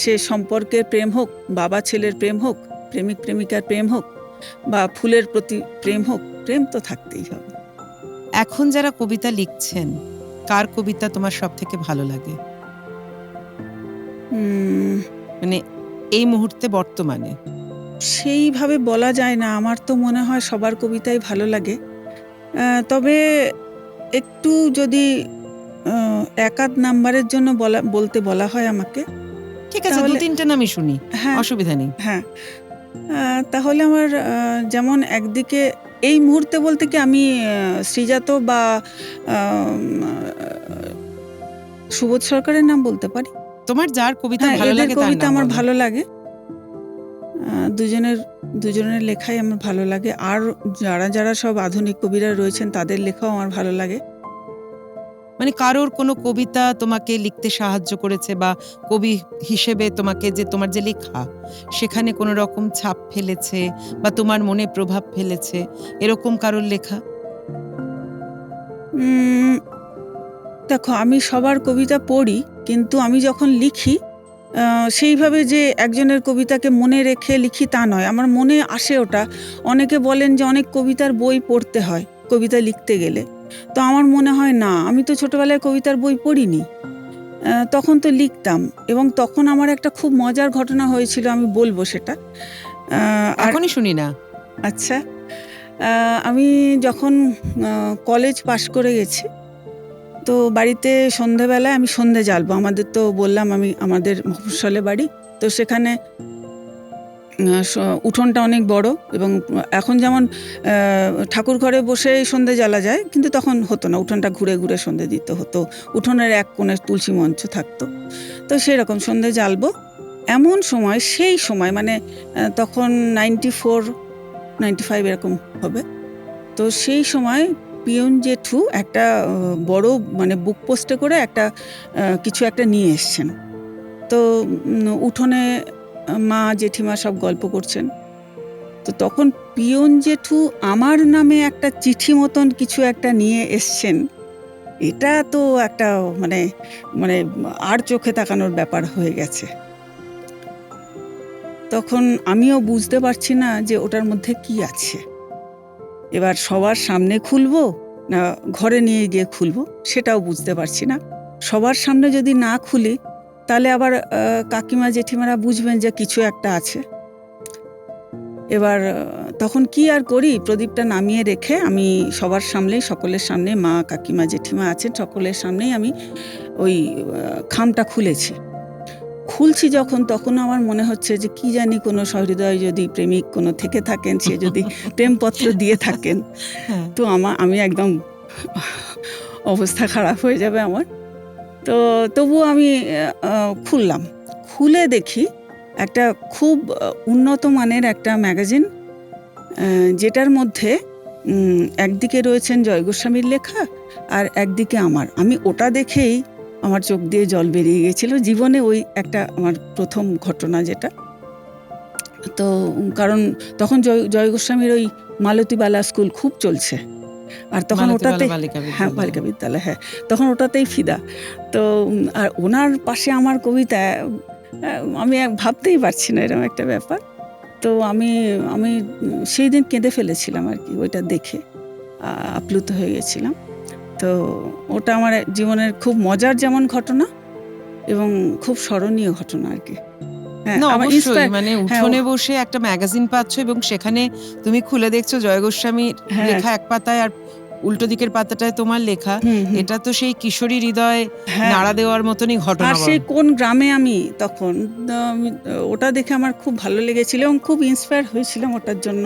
Speaker 2: সে সম্পর্কের প্রেম হোক, বাবা ছেলের প্রেম হোক, প্রেমিক প্রেমিকার প্রেম হোক, বা ফুলের প্রতি প্রেম হোক, প্রেম তো থাকতেই হবে।
Speaker 1: এখন যারা কবিতা লিখছেন, কার কবিতা তোমার সবথেকে ভালো লাগে?
Speaker 2: উম,
Speaker 1: মানে এই মুহূর্তে বর্তমানে?
Speaker 2: সেইভাবে বলা যায় না। আমার তো মনে হয় সবার কবিতাই ভালো লাগে। তবে একটু যদি এক আধ নাম্বারের জন্য বলতে বলা হয় আমাকে,
Speaker 1: ঠিক আছে,
Speaker 2: তাহলে
Speaker 1: ২-৩টে নামই শুনি,
Speaker 2: হ্যাঁ,
Speaker 1: অসুবিধা নেই।
Speaker 2: হ্যাঁ। তাহলে আমার যেমন একদিকে এই মুহূর্তে বলতে কি আমি শ্রীজাত বা আম আ সুবোধ সরকারের নাম বলতে পারি?
Speaker 1: তোমার যার কবিতা
Speaker 2: হ্যাঁ,
Speaker 1: ভালো
Speaker 2: এদের
Speaker 1: লাগে তার
Speaker 2: কবিতা
Speaker 1: নাম
Speaker 2: আমার
Speaker 1: বলো।
Speaker 2: ভালো লাগে। দুজনের দুজনের লেখাই আমার ভালো লাগে। আর যারা যারা সব আধুনিক কবিরা রয়েছেন তাদের লেখাও আমার ভালো লাগে।
Speaker 1: মানে কারোর কোনো কবিতা তোমাকে লিখতে সাহায্য করেছে বা কবি হিসেবে তোমাকে যে তোমার যে লেখা সেখানে কোনো রকম ছাপ ফেলেছে বা তোমার মনে প্রভাব ফেলেছে এরকম কারোর লেখা?
Speaker 2: উম, দেখো, আমি সবার কবিতা পড়ি, কিন্তু আমি যখন লিখি সেইভাবে যে একজনের কবিতাকে মনে রেখে লিখি তা নয়। আমার মনে আসে ওটা। অনেকে বলেন যে অনেক কবিতার বই পড়তে হয় কবিতা লিখতে গেলে। তো আমার মনে হয় না, আমি তো ছোটবেলায় কবিতার বই পড়িনি। তখন তো লিখতাম, এবং তখন আমার একটা খুব মজার ঘটনা হয়েছিল, আমি বলবো সেটা। আর
Speaker 1: এখনই শুনি না।
Speaker 2: আচ্ছা, আমি যখন কলেজ পাশ করে গেছি, তো বাড়িতে সন্ধেবেলায় আমি সন্ধে জ্বালবো। আমাদের তো বললাম আমি আমাদের মফস্বলে বাড়ি, তো সেখানে উঠোনটা অনেক বড়, এবং এখন যেমন ঠাকুর ঘরে বসে সন্ধে জ্বালা যায়, কিন্তু তখন হতো না, উঠোনটা ঘুরে ঘুরে সন্ধে দিতে হতো। উঠোনের এক কোণে তুলসী মঞ্চ থাকতো। তো সেরকম সন্ধে জ্বালবো এমন সময়, সেই সময় মানে তখন 94, 95 এরকম হবে। তো সেই সময় পিয়ন জেঠু একটা বড় মানে বুক পোস্টে করে একটা কিছু একটা নিয়ে এসছেন। তো উঠোনে মা জেঠিমা সব গল্প করছেন। তো তখন পিয়ন জেঠু আমার নামে একটা চিঠি মতন কিছু একটা নিয়ে এসছেন। এটা তো একটা মানে মানে আর চোখে তাকানোর ব্যাপার হয়ে গেছে। তখন আমিও বুঝতে পারছি না যে ওটার মধ্যে কি আছে। এবার সবার সামনে খুলবো না ঘরে নিয়ে গিয়ে খুলবো, সেটাও বুঝতে পারছি না। সবার সামনে যদি না খুলি, তাহলে আবার কাকিমা জেঠিমারা বুঝবেন যে কিছু একটা আছে। এবার তখন কি আর করি, প্রদীপটা নামিয়ে রেখে আমি সবার সামনেই, সকলের সামনে, মা কাকিমা জেঠিমা আছেন, সকলের সামনেই আমি ওই খামটা খুলেছি। খুলছি যখন, তখন আমার মনে হচ্ছে যে কি জানি কোনো সহৃদয় যদি প্রেমিক কোনো থেকে থাকেন, সে যদি প্রেমপত্র দিয়ে থাকেন,
Speaker 1: হ্যাঁ।
Speaker 2: তো আমি একদম অবস্থা খারাপ হয়ে যাবে আমার। তো তবুও আমি খুললাম। খুলে দেখি একটা খুব উন্নত মানের একটা ম্যাগাজিন, যেটার মধ্যে একদিকে রয়েছেন জয় গোস্বামীর লেখা, আর একদিকে আমার। আমি ওটা দেখেই আমার চোখ দিয়ে জল বেরিয়ে গেছিল। জীবনে ওই একটা আমার প্রথম ঘটনা যেটা। তো কারণ তখন জয় গোস্বামীর ওই মালতীবালা স্কুল খুব চলছে, আর তখন ওটাতে, হ্যাঁ, বালিকা বিদ্যালয়, হ্যাঁ, তখন ওটাতেই ফিদা। তো আর ওনার পাশে আমার কবিতা, আমি ভাবতেই পারছি না এরকম একটা ব্যাপার। তো আমি সেই দিন কেঁদে ফেলেছিলাম আর কি, ওইটা দেখে আপ্লুত হয়ে গেছিলাম। তো ওটা আমার জীবনের খুব মজার যেমন ঘটনা, এবং খুব স্মরণীয় ঘটনা আর কি। হ্যাঁ,
Speaker 1: না,
Speaker 2: আমার
Speaker 1: অবশ্যই মানে
Speaker 2: হ্যাঁ,
Speaker 1: উঠোনে বসে একটা ম্যাগাজিন পাচ্ছ এবং সেখানে তুমি খুলে দেখছো জয় গোস্বামীর
Speaker 2: হ্যাঁ,
Speaker 1: লেখা এক পাতায়, আর উল্টো দিকের পাতাটায় তোমার লেখা।
Speaker 2: হুম।
Speaker 1: এটা তো সেই কিশোরী হৃদয়
Speaker 2: হ্যাঁ,
Speaker 1: নাড়া দেওয়ার মতনই ঘটনা।
Speaker 2: আর সেই কোন গ্রামে আমি তখন, ওটা দেখে আমার খুব ভালো লেগেছিল এবং খুব ইন্সপায়ার হয়েছিলাম ওটার জন্য।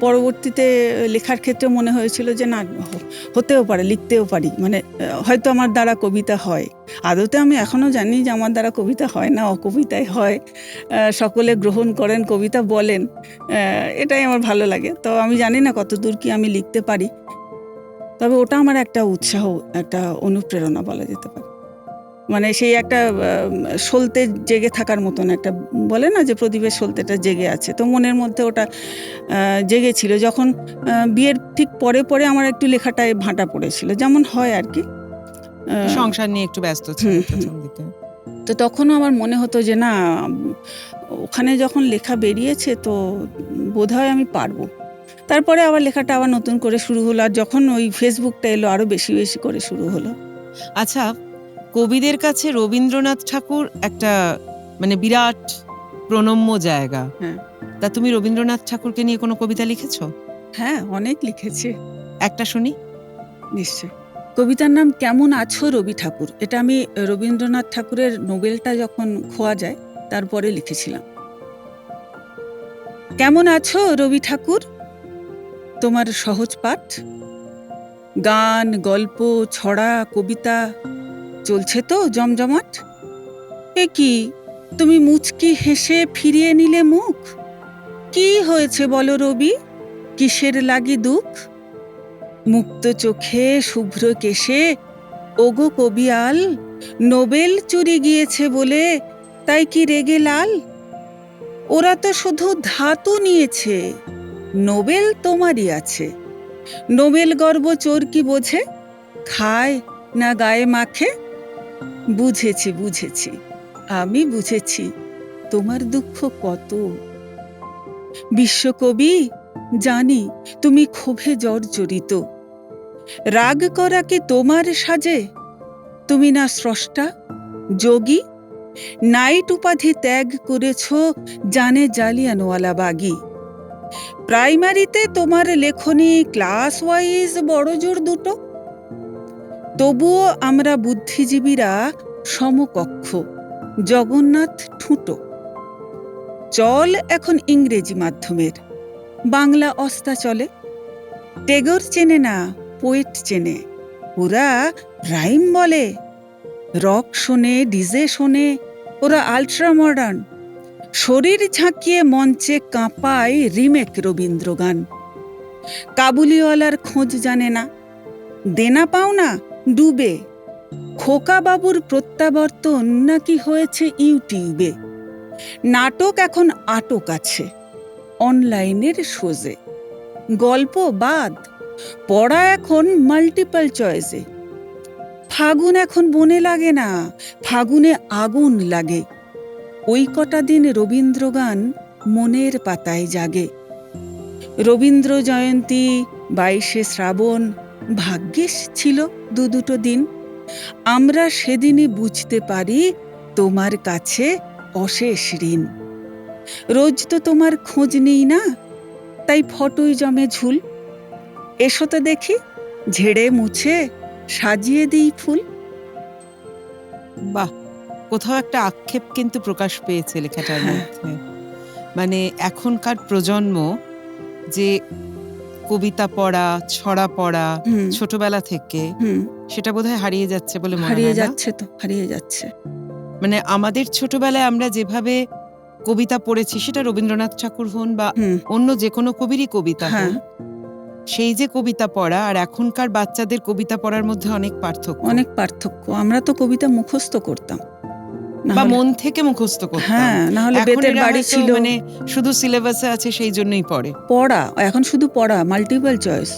Speaker 2: পরবর্তীতে লেখার ক্ষেত্রে মনে হয়েছিল যে না, হতেও পারে, লিখতেও পারি, মানে হয়তো আমার দ্বারা কবিতা হয়। আদতে আমি এখনও জানি যে আমার দ্বারা কবিতা হয় না, অকবিতায় হয়। সকলে গ্রহণ করেন, কবিতা বলেন, এটাই আমার ভালো লাগে। তো আমি জানি না কতদূর কি আমি লিখতে পারি, তবে ওটা আমার একটা উৎসাহ, একটা অনুপ্রেরণা বলা যেতে পারে। মানে সেই একটা সলতে জেগে থাকার মতন একটা, বলে না যে প্রদীপের সলতেটা জেগে আছে, তো মনের মধ্যে ওটা জেগেছিল। যখন বিয়ের ঠিক পরে পরে আমার একটু লেখাটায় ভাঁটা পড়েছিল, যেমন হয় আর কি।
Speaker 1: সংসার নিয়ে একটু ব্যস্ত ছিল প্রথম দিকে।
Speaker 2: তো তখনও আমার মনে হতো যে না, ওখানে যখন লেখা বেরিয়েছে তো বোধহয় আমি পারবো। তারপরে আবার লেখাটা আবার নতুন করে শুরু হলো, আর যখন ওই ফেসবুকটা এলো আরো বেশি বেশি করে শুরু হলো।
Speaker 1: আচ্ছা, কবিদের কাছে রবীন্দ্রনাথ ঠাকুর একটা মানে বিরাট প্রণম্য জায়গা।
Speaker 2: হ্যাঁ,
Speaker 1: তা তুমি রবীন্দ্রনাথ ঠাকুরকে নিয়ে কোনো কবিতা লিখেছো?
Speaker 2: হ্যাঁ, অনেক লিখেছি।
Speaker 1: একটা শুনি।
Speaker 2: নিশ্চয়। কবিতার নাম কেমন আছো রবি ঠাকুর। এটা আমি রবীন্দ্রনাথ ঠাকুরের নোবেলটা যখন খোয়া যায় তারপরে লিখেছিলাম। কেমন আছো রবি ঠাকুর, তোমার সহজ পাঠ, গান, গল্প, ছড়া, কবিতা চলছে তো জমজমাট। এ কি, তুমি মুচকি হেসে ফিরিয়ে নিলে মুখ, কি হয়েছে বলো রবি? কিসের লাগি দুঃখ? মুক্ত চোখে শুভ্র কেশে ওগো কবিয়াল, নোবেল চুরি গিয়েছে বলে তাই কি রেগে লাল? ওরা তো শুধু ধাতু নিয়েছে, নোবেল তোমারই আছে। নোবেল গর্ব চোর কি বোঝে, খায় না গায়ে মাখে? বুঝেছি বুঝেছি, আমি বুঝেছি তোমার দুঃখ কত। বিশ্বকবি, জানি তুমি ক্ষোভে জর্জরিত। রাগ করা কি তোমার সাজে? তুমি না স্রষ্টা, যোগী? নাইট উপাধি ত্যাগ করেছ জানে জালিয়ানওয়ালা বাগী। প্রাইমারিতে তোমার লেখনী ক্লাস ওয়াইজ বড় জোর দুটো। তবুও আমরা বুদ্ধিজীবীরা সমকক্ষ, জগন্নাথ ঠুঁটো। চল এখন ইংরেজি মাধ্যমের, বাংলা অস্তা চলে। টেগর চেনে না, পোয়েট চেনে, ওরা রাইম বলে। রক শোনে, ডিজে শোনে, ওরা আল্ট্রা মডার্ন। শরীর ঝাঁকিয়ে মঞ্চে কাঁপায় রিমেক রবীন্দ্রগান। কাবুলিওয়ালার খোঁজ জানে না, দেনা পাওনা ডুবে। খোকা বাবুর প্রত্যাবর্তন নাকি হয়েছে ইউটিউবে। নাটক এখন আটক আছে অনলাইনের শোজে। গল্প বাদ, পড়া এখন মাল্টিপল চয়েসে। ফাগুন এখন বনে লাগে না, ফাগুনে আগুন লাগে। ওই কটা দিন রবীন্দ্রগান মনের পাতায় জাগে। রবীন্দ্র জয়ন্তী, 22শে শ্রাবণ, ভাগ্যিস ছিল দুটো দিন। আমরা সেদিনই বুঝতে পারি তোমার কাছে অশেষ ঋণ। রোজ তো তোমার খোঁজ নেই না, তাই ফটোই জমে ঝুল। এসো তো দেখি, ঝেড়ে মুছে সাজিয়ে দিই ফুল।
Speaker 1: বাহ, কোথাও একটা আক্ষেপ কিন্তু প্রকাশ পেয়েছে লেখাটার মধ্যে। মানে এখনকার প্রজন্ম যে কবিতা পড়া, ছড়া পড়া ছোটবেলা থেকে, সেটা বোধহয় হারিয়ে যাচ্ছে বলে মনে হয়।
Speaker 2: হারিয়ে যাচ্ছে তো, হারিয়ে যাচ্ছে।
Speaker 1: মানে আমাদের ছোটবেলায় আমরা যেভাবে কবিতা পড়েছি, সেটা রবীন্দ্রনাথ ঠাকুর হন বা অন্য যে কোনো কবিরই কবিতা হন, সেই যে কবিতা পড়া আর এখনকার বাচ্চাদের কবিতা পড়ার মধ্যে অনেক পার্থক্য।
Speaker 2: অনেক পার্থক্য। আমরা তো কবিতা মুখস্থ করতাম
Speaker 1: বা মন থেকে মুখস্থ করতাম।
Speaker 2: না হলে বেতের বাড়ি ছিল,
Speaker 1: মানে শুধু সিলেবাসে আছে সেই জন্যই
Speaker 2: পড়া। এখন শুধু পড়া, মাল্টিপল চয়েস।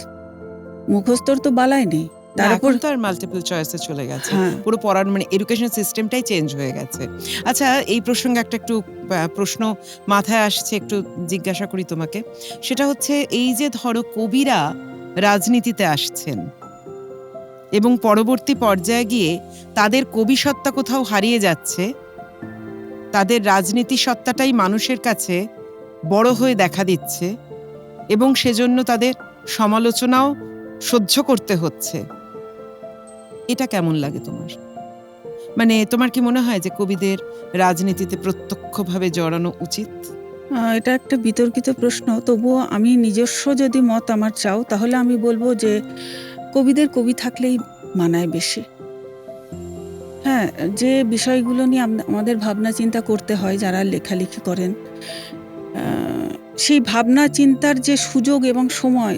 Speaker 2: মুখস্থর তো বালাই নেই।
Speaker 1: তারপর তো আর মাল্টিপল চয়েসে চলে গেছে, পুরো পড়ার মানে এডুকেশন সিস্টেমটাই চেঞ্জ হয়ে গেছে। আচ্ছা, এই প্রসঙ্গে একটু প্রশ্ন মাথায় আসছে, একটু জিজ্ঞাসা করি তোমাকে। সেটা হচ্ছে, এই যে ধরো কবিরা রাজনীতিতে আসছেন এবং পরবর্তী পর্যায়ে গিয়ে তাদের কবি সত্তা কোথাও হারিয়ে যাচ্ছে, তাদের রাজনীতি সত্তাটাই মানুষের কাছে বড় হয়ে দেখা দিচ্ছে এবং সেজন্য তাদের সমালোচনাও সহ্য করতে হচ্ছে। এটা কেমন লাগে তোমার? মানে তোমার কি মনে হয় যে কবিদের রাজনীতিতে প্রত্যক্ষভাবে জড়ানো উচিত?
Speaker 2: এটা একটা বিতর্কিত প্রশ্ন। তবুও আমি নিজস্ব যদি মত আমার চাও, তাহলে আমি বলবো যে কবিদের কবি থাকলেই মানায় বেশি। হ্যাঁ, যে বিষয়গুলো নিয়ে আমাদের ভাবনা চিন্তা করতে হয় যারা লেখালেখি করেন, সেই ভাবনা চিন্তার যে সুযোগ এবং সময়,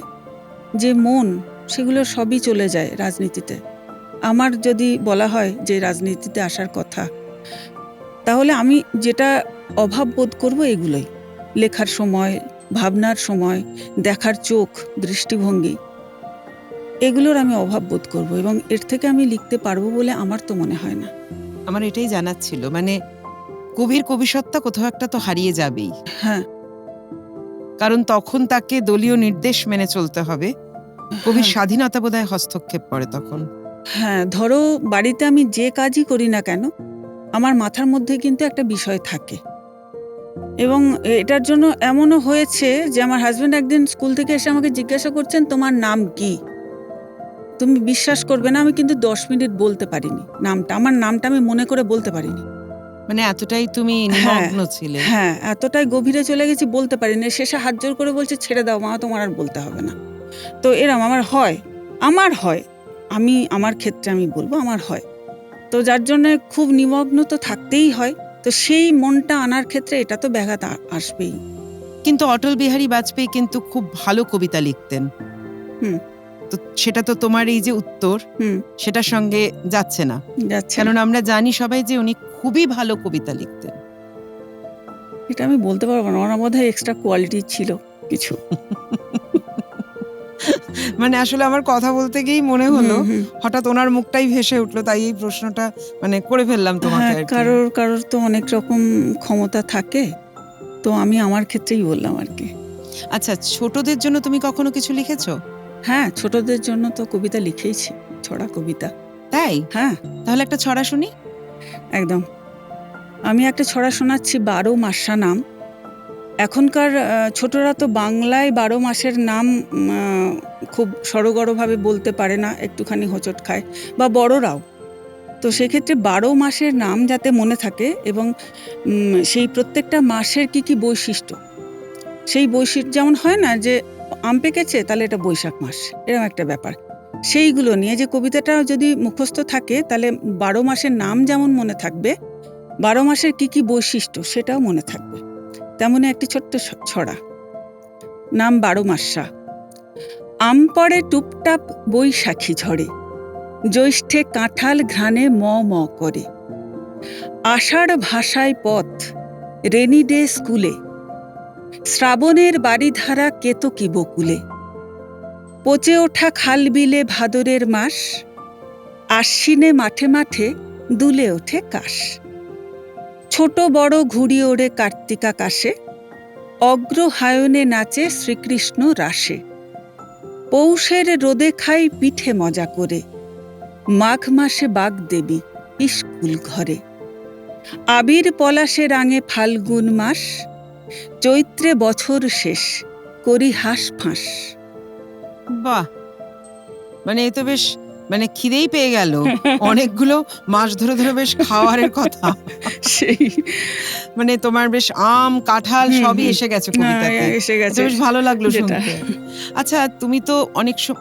Speaker 2: যে মন, সেগুলো সবই চলে যায় রাজনীতিতে। আমার যদি বলা হয় যে রাজনীতিতে আসার কথা, তাহলে আমি যেটা অভাব বোধ করব এগুলোই। লেখার সময়, ভাবনার সময়, দেখার চোখ, দৃষ্টিভঙ্গি, এগুলোর আমি অভাব বোধ করব এবং এর থেকে আমি লিখতে পারবো বলে আমার তো মনে হয় না।
Speaker 1: আমার এটাই জানার ছিল, মানে কবির কবিসত্তা কোথাও একটা তো হারিয়ে যাবেই।
Speaker 2: হ্যাঁ,
Speaker 1: কারণ তখন তাকে দলীয় নির্দেশ মেনে চলতে হবে। কবির স্বাধীনতা বোধহয় হস্তক্ষেপ করে তখন।
Speaker 2: হ্যাঁ, ধরো বাড়িতে আমি যে কাজই করি না কেন, আমার মাথার মধ্যে কিন্তু একটা বিষয় থাকে। এবং এটার জন্য এমনও হয়েছে যে আমার হাজব্যান্ড একদিন স্কুল থেকে এসে আমাকে জিজ্ঞাসা করছেন, তোমার নাম কি? তুমি বিশ্বাস করবে না, আমি কিন্তু 10 মিনিট বলতে পারিনি নামটা। আমার নামটা আমি মনে করে বলতে পারিনি।
Speaker 1: মানে এতটাই তুমি নিমগ্ন ছিলে?
Speaker 2: হ্যাঁ, এতটাই গভীরে চলে গেছি, বলতে পারিনি। শেষে হাত জোর করে বলছে, ছেড়ে দাও মা, তোমার আর বলতে হবে না। তো এরম আমার হয়। আমি আমার ক্ষেত্রে আমি বলবো আমার হয়। তো যার জন্য খুব নিমগ্ন তো থাকতেই হয়। তো সেই মনটা আনার ক্ষেত্রে এটা তো ব্যাঘাত আসবেই।
Speaker 1: কিন্তু অটল বিহারী বাজপেয়ী কিন্তু খুব ভালো কবিতা লিখতেন।
Speaker 2: হুম।
Speaker 1: তো সেটা তো তোমার এই যে উত্তর
Speaker 2: হুম,
Speaker 1: সেটার সঙ্গে যাচ্ছে না,
Speaker 2: যাচ্ছে না।
Speaker 1: কারণ আমরা জানি সবাই যে উনি খুবই ভালো কবিতা লিখতেন।
Speaker 2: এটা আমি বলতে পারবো না, ওনার মধ্যে এক্সট্রা কোয়ালিটি ছিল কিছু।
Speaker 1: মানে আসলে আমার কথা বলতে গিয়েই মনে হলো
Speaker 2: হুম, হুম।
Speaker 1: হঠাৎ ওনার মুখটাই ভেসে উঠলো, তাই এই প্রশ্নটা মানে করে ফেললাম তোমাকে
Speaker 2: হ্যাঁ,
Speaker 1: আর কি।
Speaker 2: কারোর তো অনেক রকম ক্ষমতা থাকে, তো আমি আমার ক্ষেত্রেই বললাম আর কি।
Speaker 1: আচ্ছা, ছোটদের জন্য তুমি কখনো কিছু লিখেছো?
Speaker 2: হ্যাঁ, ছোটদের জন্য তো কবিতা লিখেইছি, ছড়া কবিতা।
Speaker 1: তাই?
Speaker 2: হ্যাঁ,
Speaker 1: তাহলে একটা ছড়া শুনি।
Speaker 2: একদম। আমি একটা ছড়া শোনাচ্ছি, ১২ মাসা নাম। এখনকার ছোটরা তো বাংলায় ১২ মাসের নাম খুব সড়গড়ভাবে বলতে পারে না, একটুখানি হোঁচট খায়, বা বড়রাও। তো সেক্ষেত্রে ১২ মাসের নাম যাতে মনে থাকে, এবং সেই প্রত্যেকটা মাসের কি বৈশিষ্ট্য, সেই বৈশিষ্ট্য যেমন হয় না যে আম পেকেছে তাহলে এটা বৈশাখ মাস, এরকম একটা ব্যাপার। সেইগুলো নিয়ে যে কবিতাটা যদি মুখস্থ থাকে তাহলে ১২ মাসের নাম যেমন মনে থাকবে, ১২ মাসের কি বৈশিষ্ট্য সেটাও মনে থাকবে। তেমনই একটি ছোট্ট ছড়া, নাম ১২ মাসা। আম পড়ে টুপটাপ বৈশাখী ঝড়ে, জ্যৈষ্ঠে কাঁঠাল ঘ্রাণে ম ম করে। আষাঢ় ভাষায় পথ, রেনি ডে স্কুলে, শ্রাবণের বাড়িধারা কেতকী বকুলে। পচে ওঠা খাল বিলে ভাদরের মাস, আশ্বিনে মাঠে মাঠে দুলে ওঠে কাশ। ছোট বড় ঘুড়ি ওড়ে কার্তিক আকাশে, অগ্রহায়ণে নাচে শ্রীকৃষ্ণ রাসে। পৌষের রোদে খাই পিঠে মজা করে, মাঘ মাসে বাগদেবী স্কুল ঘরে। আবির পলাশে রাঙে ফাল্গুন মাস, চৈত্রে বছর শেষ করি হাঁস ফাঁস।
Speaker 1: বাহ! মানে এ তো বেশ মানে খিদেই পেয়ে গেল। অনেকগুলো মাস ধরে ধরে বেশ খাওয়ারের কথা।
Speaker 2: সেই
Speaker 1: মানে তোমার বেশ আম, কাঁঠাল
Speaker 2: হুম,
Speaker 1: সবই
Speaker 2: হুম।
Speaker 1: এসে গেছে কবিতাতে।
Speaker 2: এসে
Speaker 1: এটা
Speaker 2: গেছে
Speaker 1: বেশ ভালো লাগলো
Speaker 2: যেটা।
Speaker 1: শুনতে। আচ্ছা, তুমি তো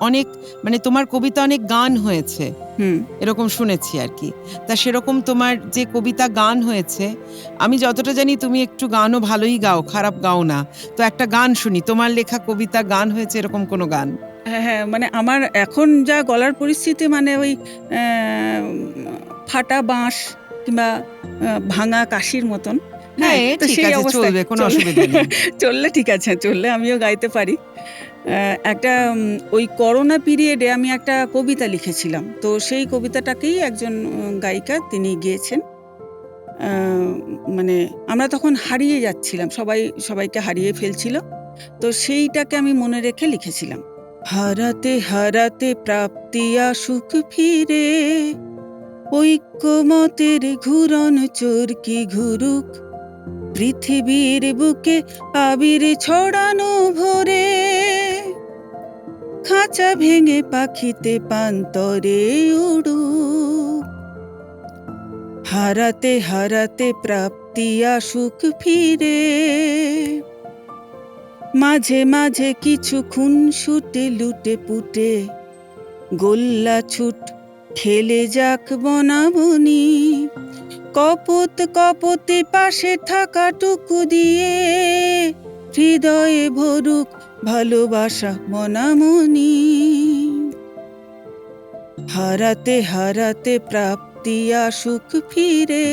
Speaker 1: অনেক মানে তোমার কবিতা অনেক গান হয়েছে,
Speaker 2: হুম।
Speaker 1: এরকম শুনেছি আর কি। তা সেরকম তোমার যে কবিতা গান হয়েছে, আমি যতটা জানি তুমি একটু গানও ভালোই গাও, খারাপ গাও না। তো একটা গান শুনি, তোমার লেখা কবিতা গান হয়েছে এরকম কোনো গান?
Speaker 2: হ্যাঁ, মানে আমার এখন যা গলার পরিস্থিতি, মানে ওই ফাটা বাঁশ কিংবা ভাঙা কাশির মতন। হ্যাঁ,
Speaker 1: হ্যাঁ,
Speaker 2: তো
Speaker 1: ঠিক
Speaker 2: সেই
Speaker 1: আছে,
Speaker 2: অবস্থায়
Speaker 1: চলবে, কোনো অসুবিধা নেই।
Speaker 2: চললে ঠিক আছে, চললে আমিও গাইতে পারি। একটা ওই করোনা পিরিয়ডে আমি একটা কবিতা লিখেছিলাম। তো সেই কবিতাটাকেই একজন গায়িকা তিনি গেয়েছেন। আ মানে আমরা তখন হারিয়ে যাচ্ছিলাম। সবাইকে হারিয়ে ফেলছিল। তো সেইটাকে আমি মনে রেখে লিখেছিলাম। হারাতে হারাতে প্রাপ্তি আসুক ফিরে, ঐক্যমতের ঘুরন চরকি ঘুরুক, পৃথিবীর বুকে আবির ছড়ানো ভরে, খাঁচা ভেঙে পাখিতে পান্তরে উড়ুক। হারাতে হারাতে প্রাপ্তি আসুক ফিরে, মাঝে মাঝে কিছু খুনসুটে লুটে পুটে, গোল্লা ছুট খেলে যাক বনাবনি, কপোত কপোতে পাশে থাকাটুকু দিয়ে, হৃদয়ে ভরুক ভালোবাসা মনামনি। হারাতে হারাতে প্রাপ্তি আসুক ফিরে,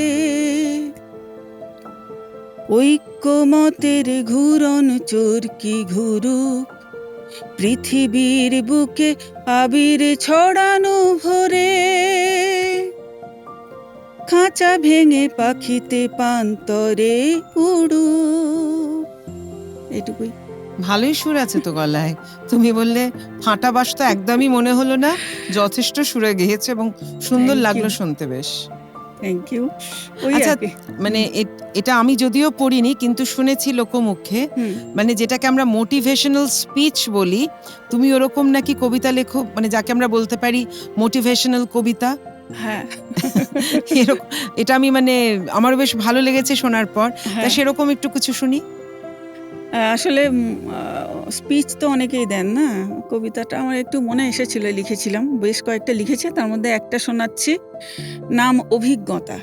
Speaker 2: ঐক্যমতের ঘুরন চরকি ঘুরুক, পৃথিবীর বুকে আবির ছড়ানো ভরে, খাঁচা ভেঙে পাখিতে পান্তরে উড়ুক। এটুকুই।
Speaker 1: ভালোই সুর আছে তো গলায়। তুমি বললে ফাঁটা বাঁশ, তো একদমই মনে হলো না। যথেষ্ট সুরে গেয়েছে এবং সুন্দর
Speaker 2: Thank
Speaker 1: লাগলো
Speaker 2: you.
Speaker 1: শুনতে বেশ।
Speaker 2: Thank you. ওই
Speaker 1: আচ্ছা,
Speaker 2: আর কি।
Speaker 1: মানে এটা আমি যদিও পড়িনি কিন্তু শুনেছি লোকমুখে,
Speaker 2: হুম।
Speaker 1: মানে যেটাকে আমরা মোটিভেশনাল স্পিচ বলি, তুমি ওরকম নাকি কবিতা লেখো, মানে যাকে আমরা বলতে পারি মোটিভেশনাল কবিতা।
Speaker 2: হ্যাঁ।
Speaker 1: এরকম, এটা আমি মানে আমারও বেশ ভালো লেগেছে শোনার পর। তা
Speaker 2: হ্যাঁ।
Speaker 1: সেরকম একটু কিছু শুনি।
Speaker 2: আসলে স্পিচ তো অনেকেই দেন না? কবিতাটা আমার একটু মনে এসেছিল, লিখেছিলাম। বেশ কয়েকটা লিখেছি, তার মধ্যে একটা শোনাচ্ছি। নাম অভিজ্ঞতা।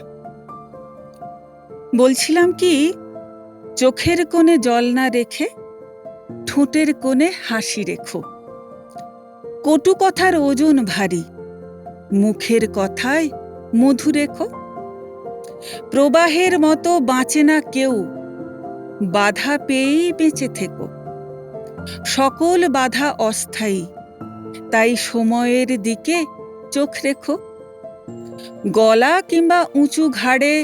Speaker 2: বলছিলাম কি, চোখের কোণে জল না রেখে ঠোঁটের কোণে হাসি রেখো। কটু কথার ওজন ভারী, মুখের কথায় মধু রেখো। প্রবাহের মতো বাঁচে না কেউ, বাধা পেয়েই বেঁচে থেকো। সকল বাধা অস্থায়ী, তাই সময়ের দিকে চোখ রেখো। গলা কিংবা উঁচু ঘাড়ে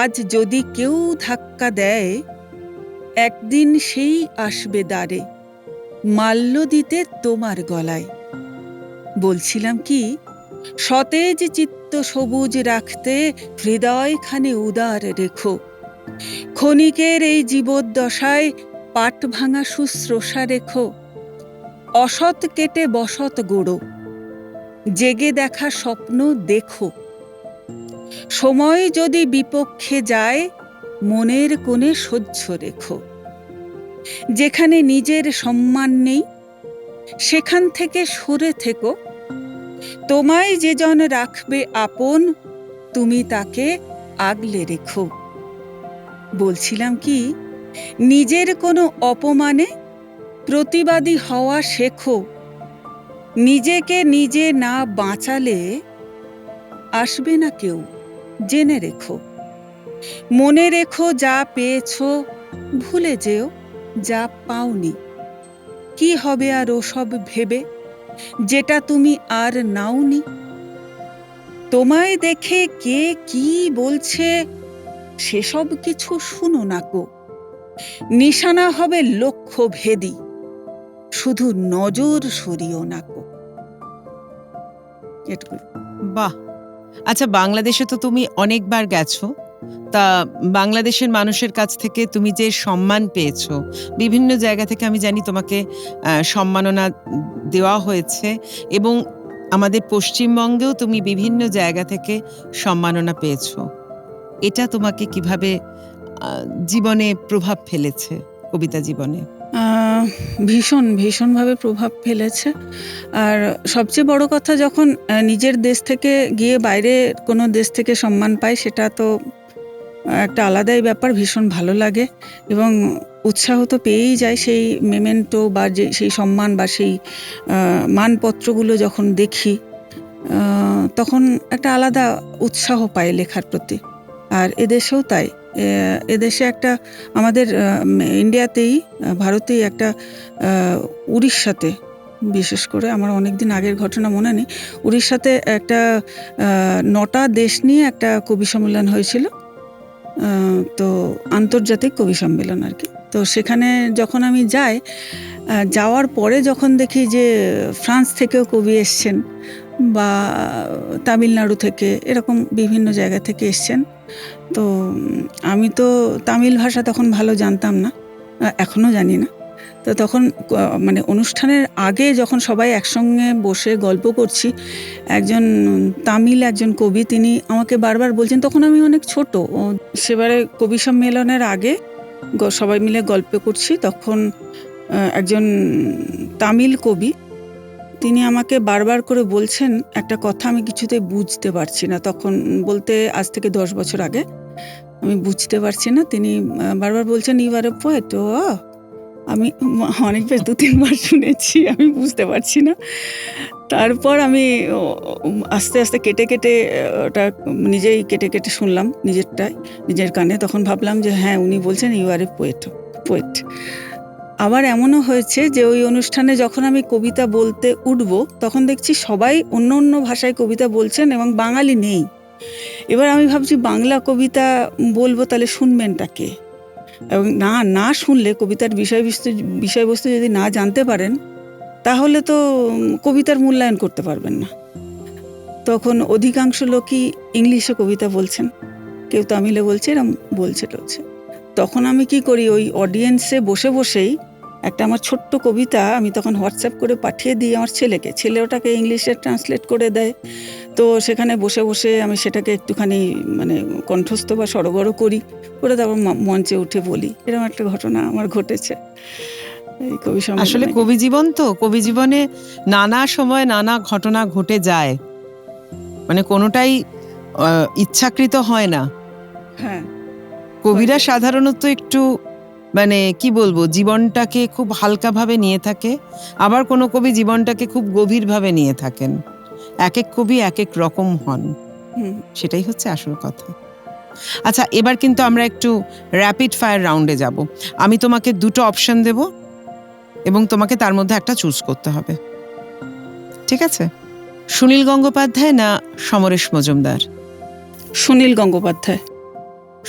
Speaker 2: আজ যদি কেউ ধাক্কা দেয়, একদিন সেই আসবে দ্বারে মাল্য দিতে তোমার গলায়। বলছিলাম কি, সতেজ চিত্ত সবুজ রাখতে হৃদয়খানে উদার রেখো। ক্ষণিকের এই জীবদ্দশায় পাট ভাঙা শুশ্রূষা রেখো। অসৎ কেটে বসত গোড়ো, জেগে দেখা স্বপ্ন দেখো। সময় যদি বিপক্ষে যায়, মনের কোণে সহ্য রেখো। যেখানে নিজের সম্মান নেই, সেখান থেকে সরে থেকো। তোমায় যে জন রাখবে আপন, তুমি তাকে আগলে রেখো। বলছিলাম কি, নিজের কোনো অপমানে প্রতিবাদী হওয়া শেখো। নিজেকে নিজে না বাঁচালে আসবে না কেউ, জেনে রেখো। মনে রেখো, যা পেয়েছো ভুলে যেও যা পাওনি। কি হবে আর ওসব ভেবে, যেটা তুমি আর নাওনি? তোমায় দেখে কে কি বলছে সেসব কিছু শুনো না গো। নিশানা হবে লক্ষ্য ভেদি, শুধু নজর সরিও না গো।
Speaker 1: বাহ! আচ্ছা, বাংলাদেশে তো তুমি অনেকবার গেছো। তা বাংলাদেশের মানুষের কাছ থেকে তুমি যে সম্মান পেয়েছো, বিভিন্ন জায়গা থেকে আমি জানি তোমাকে সম্মাননা দেওয়া হয়েছে, এবং আমাদের পশ্চিমবঙ্গেও তুমি বিভিন্ন জায়গা থেকে সম্মাননা পেয়েছো। এটা তোমাকে কিভাবে জীবনে প্রভাব ফেলেছে, কবিতা জীবনে?
Speaker 2: ভীষণভাবে প্রভাব ফেলেছে। আর সবচেয়ে বড় কথা, যখন নিজের দেশ থেকে গিয়ে বাইরে কোনো দেশ থেকে সম্মান পাই, সেটা তো একটা আলাদাই ব্যাপার। ভীষণ ভালো লাগে এবং উৎসাহ তো পেয়েই যায়। সেই মেমেন্টো বা সেই সম্মান বা সেই মানপত্রগুলো যখন দেখি, তখন একটা আলাদা উৎসাহ পাই লেখার প্রতি। আর এদেশেও তাই। এদেশে একটা আমাদের ইন্ডিয়াতেই, ভারতেই একটা উড়িষ্যাতে, বিশেষ করে আমার অনেক দিন আগের ঘটনা মনে নেই, উড়িষ্যাতে একটা 9টা দেশ নিয়ে একটা কবি সম্মেলন হয়েছিল। তো আন্তর্জাতিক কবি সম্মেলন আর কি। তো সেখানে যখন আমি যাই, যাওয়ার পরে যখন দেখি যে ফ্রান্স থেকেও কবি এসছেন বা তামিলনাড়ু থেকে, এরকম বিভিন্ন জায়গা থেকে এসছেন। তো আমি তো তামিল ভাষা তখন ভালো জানতাম না, এখনও জানি না। তো তখন মানে অনুষ্ঠানের আগে যখন সবাই একসঙ্গে বসে গল্প করছি, একজন একজন কবি, তিনি আমাকে বারবার বলছেন, তখন আমি অনেক ছোট, সেবারে কবি সম্মেলনের আগে সবাই মিলে গল্প করছি, তখন একজন তামিল কবি, তিনি আমাকে বারবার করে বলছেন একটা কথা, আমি কিছুতেই বুঝতে পারছি না। তখন বলতে আজ থেকে 10 বছর আগে, আমি বুঝতে পারছি না। তিনি বারবার বলছেন, ইউ আর এ পোয়েট। আমি অনেক বেশ 2-3 বার শুনেছি, আমি বুঝতে পারছি না। তারপর আমি আস্তে আস্তে কেটে কেটে ওটা নিজেই কেটে কেটে শুনলাম নিজের কানে। তখন ভাবলাম যে হ্যাঁ, উনি বলছেন ইউ আর এ পোয়েট। আবার এমনও হয়েছে যে ওই অনুষ্ঠানে যখন আমি কবিতা বলতে উঠবো, তখন দেখছি সবাই অন্য অন্য ভাষায় কবিতা বলছেন এবং বাঙালি নেই। এবার আমি ভাবছি বাংলা কবিতা বলবো, তাহলে শুনবেনটা কে? এবং না শুনলে, কবিতার বিষয়বস্তু যদি না জানতে পারেন, তাহলে তো কবিতার মূল্যায়ন করতে পারবেন না। তখন অধিকাংশ লোকই ইংলিশে কবিতা বলছেন, কেউ তামিলে বলছে, এরম বলছে। তখন আমি কি করি, ওই অডিয়েন্সে বসে বসেই একটা আমার ছোট্ট কবিতা আমি তখন হোয়াটসঅ্যাপ করে পাঠিয়ে দিই আমার ছেলেকে। ছেলে ওটাকে ইংলিশে ট্রান্সলেট করে দেয়। তো সেখানে বসে বসে আমি সেটাকে একটুখানি মানে কণ্ঠস্থ বা সরবর করে তারপর মঞ্চে উঠে বলি। এরকম একটা ঘটনা আমার ঘটেছে এই কবি সম্মেলনে।
Speaker 1: আসলে কবি জীবন তো, কবি জীবনে নানা সময় নানা ঘটনা ঘটে যায়, মানে কোনোটাই ইচ্ছাকৃত হয় না।
Speaker 2: হ্যাঁ,
Speaker 1: কবিরা সাধারণত একটু মানে কি বলবো, জীবনটাকে খুব হালকাভাবে নিয়ে থাকে, আবার কোনো কবি জীবনটাকে খুব গভীরভাবে নিয়ে থাকেন। এক এক কবি এক এক রকম হন,
Speaker 2: হুম,
Speaker 1: সেটাই হচ্ছে আসল কথা। আচ্ছা, এবার কিন্তু আমরা একটু র্যাপিড ফায়ার রাউন্ডে যাব। আমি তোমাকে দুটো অপশন দেব এবং তোমাকে তার মধ্যে একটা চুজ করতে হবে, ঠিক আছে? সুনীল গঙ্গোপাধ্যায় না সমরেশ মজুমদার?
Speaker 2: সুনীল গঙ্গোপাধ্যায়।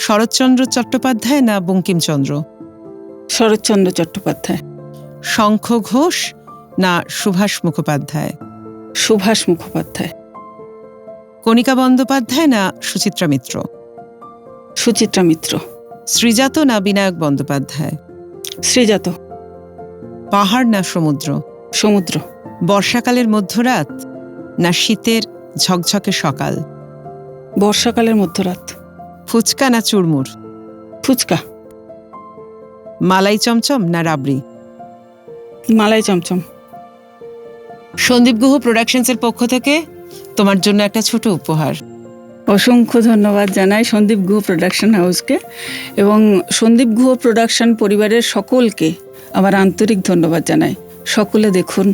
Speaker 1: শরৎচন্দ্র চট্টোপাধ্যায় না বঙ্কিমচন্দ্র?
Speaker 2: শরৎচন্দ্র চট্টোপাধ্যায়।
Speaker 1: শঙ্খ ঘোষ না সুভাষ মুখোপাধ্যায়?
Speaker 2: সুভাষ মুখোপাধ্যায়।
Speaker 1: কণিকা বন্দ্যোপাধ্যায় না সুচিত্রা মিত্র?
Speaker 2: সুচিত্রা মিত্র।
Speaker 1: শ্রীজাত না বিনায়ক বন্দ্যোপাধ্যায়?
Speaker 2: শ্রীজাত।
Speaker 1: পাহাড় না সমুদ্র?
Speaker 2: সমুদ্র।
Speaker 1: বর্ষাকালের মধ্যরাত না শীতের ঝকঝকে সকাল?
Speaker 2: বর্ষাকালের মধ্যরাত।
Speaker 1: ফুচকা না চুরমুর?
Speaker 2: ফুচকা।
Speaker 1: মালাই চমচম না রাবড়ি?
Speaker 2: মালাই চমচম।
Speaker 1: সন্দীপ গুহ প্রোডাকশনসের পক্ষ থেকে তোমার জন্য একটা ছোট উপহার।
Speaker 2: অসংখ্য ধন্যবাদ জানাই সন্দীপ গুহ প্রোডাকশন হাউসকে এবং সন্দীপ গুহ প্রোডাকশন পরিবারের সকলকে আমার আন্তরিক ধন্যবাদ জানাই। সকলে দেখুন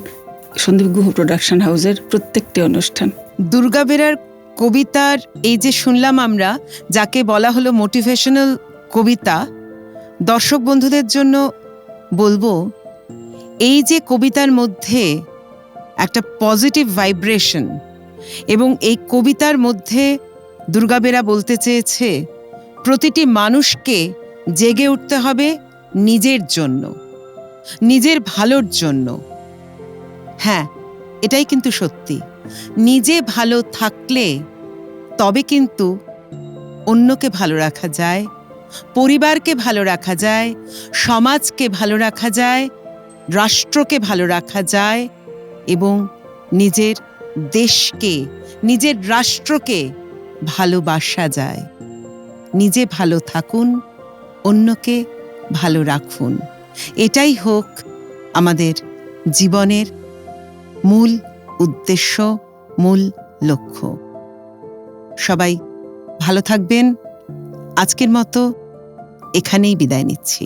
Speaker 2: সন্দীপ গুহ প্রোডাকশন হাউসের প্রত্যেকটি অনুষ্ঠান।
Speaker 1: দুর্গা বেরার কবিতার এই যে শুনলাম আমরা, যাকে বলা হলো মোটিভেশনাল কবিতা, দর্শক বন্ধুদের জন্য বলবো, এই যে কবিতার মধ্যে একটা পজিটিভ ভাইব্রেশন, এবং এই কবিতার মধ্যে দুর্গা বেরা বলতে চেয়েছে প্রতিটি মানুষকে জেগে উঠতে হবে নিজের জন্য, নিজের ভালোর জন্য। হ্যাঁ, এটাই কিন্তু সত্যি। নিজে ভালো থাকলে তবে কিন্তু অন্যকে ভালো রাখা যায়, পরিবারকে ভালো রাখা যায়, সমাজকে ভালো রাখা যায়, রাষ্ট্রকে ভালো রাখা যায় এবং নিজের দেশকে, নিজের রাষ্ট্রকে ভালোবাসা যায়। নিজে ভালো থাকুন, অন্যকে ভালো রাখুন। এটাই হোক আমাদের জীবনের মূল উদ্দেশ্য, মূল লক্ষ্য। সবাই ভালো থাকবেন। আজকের মতো এখানেই বিদায় নিচ্ছি।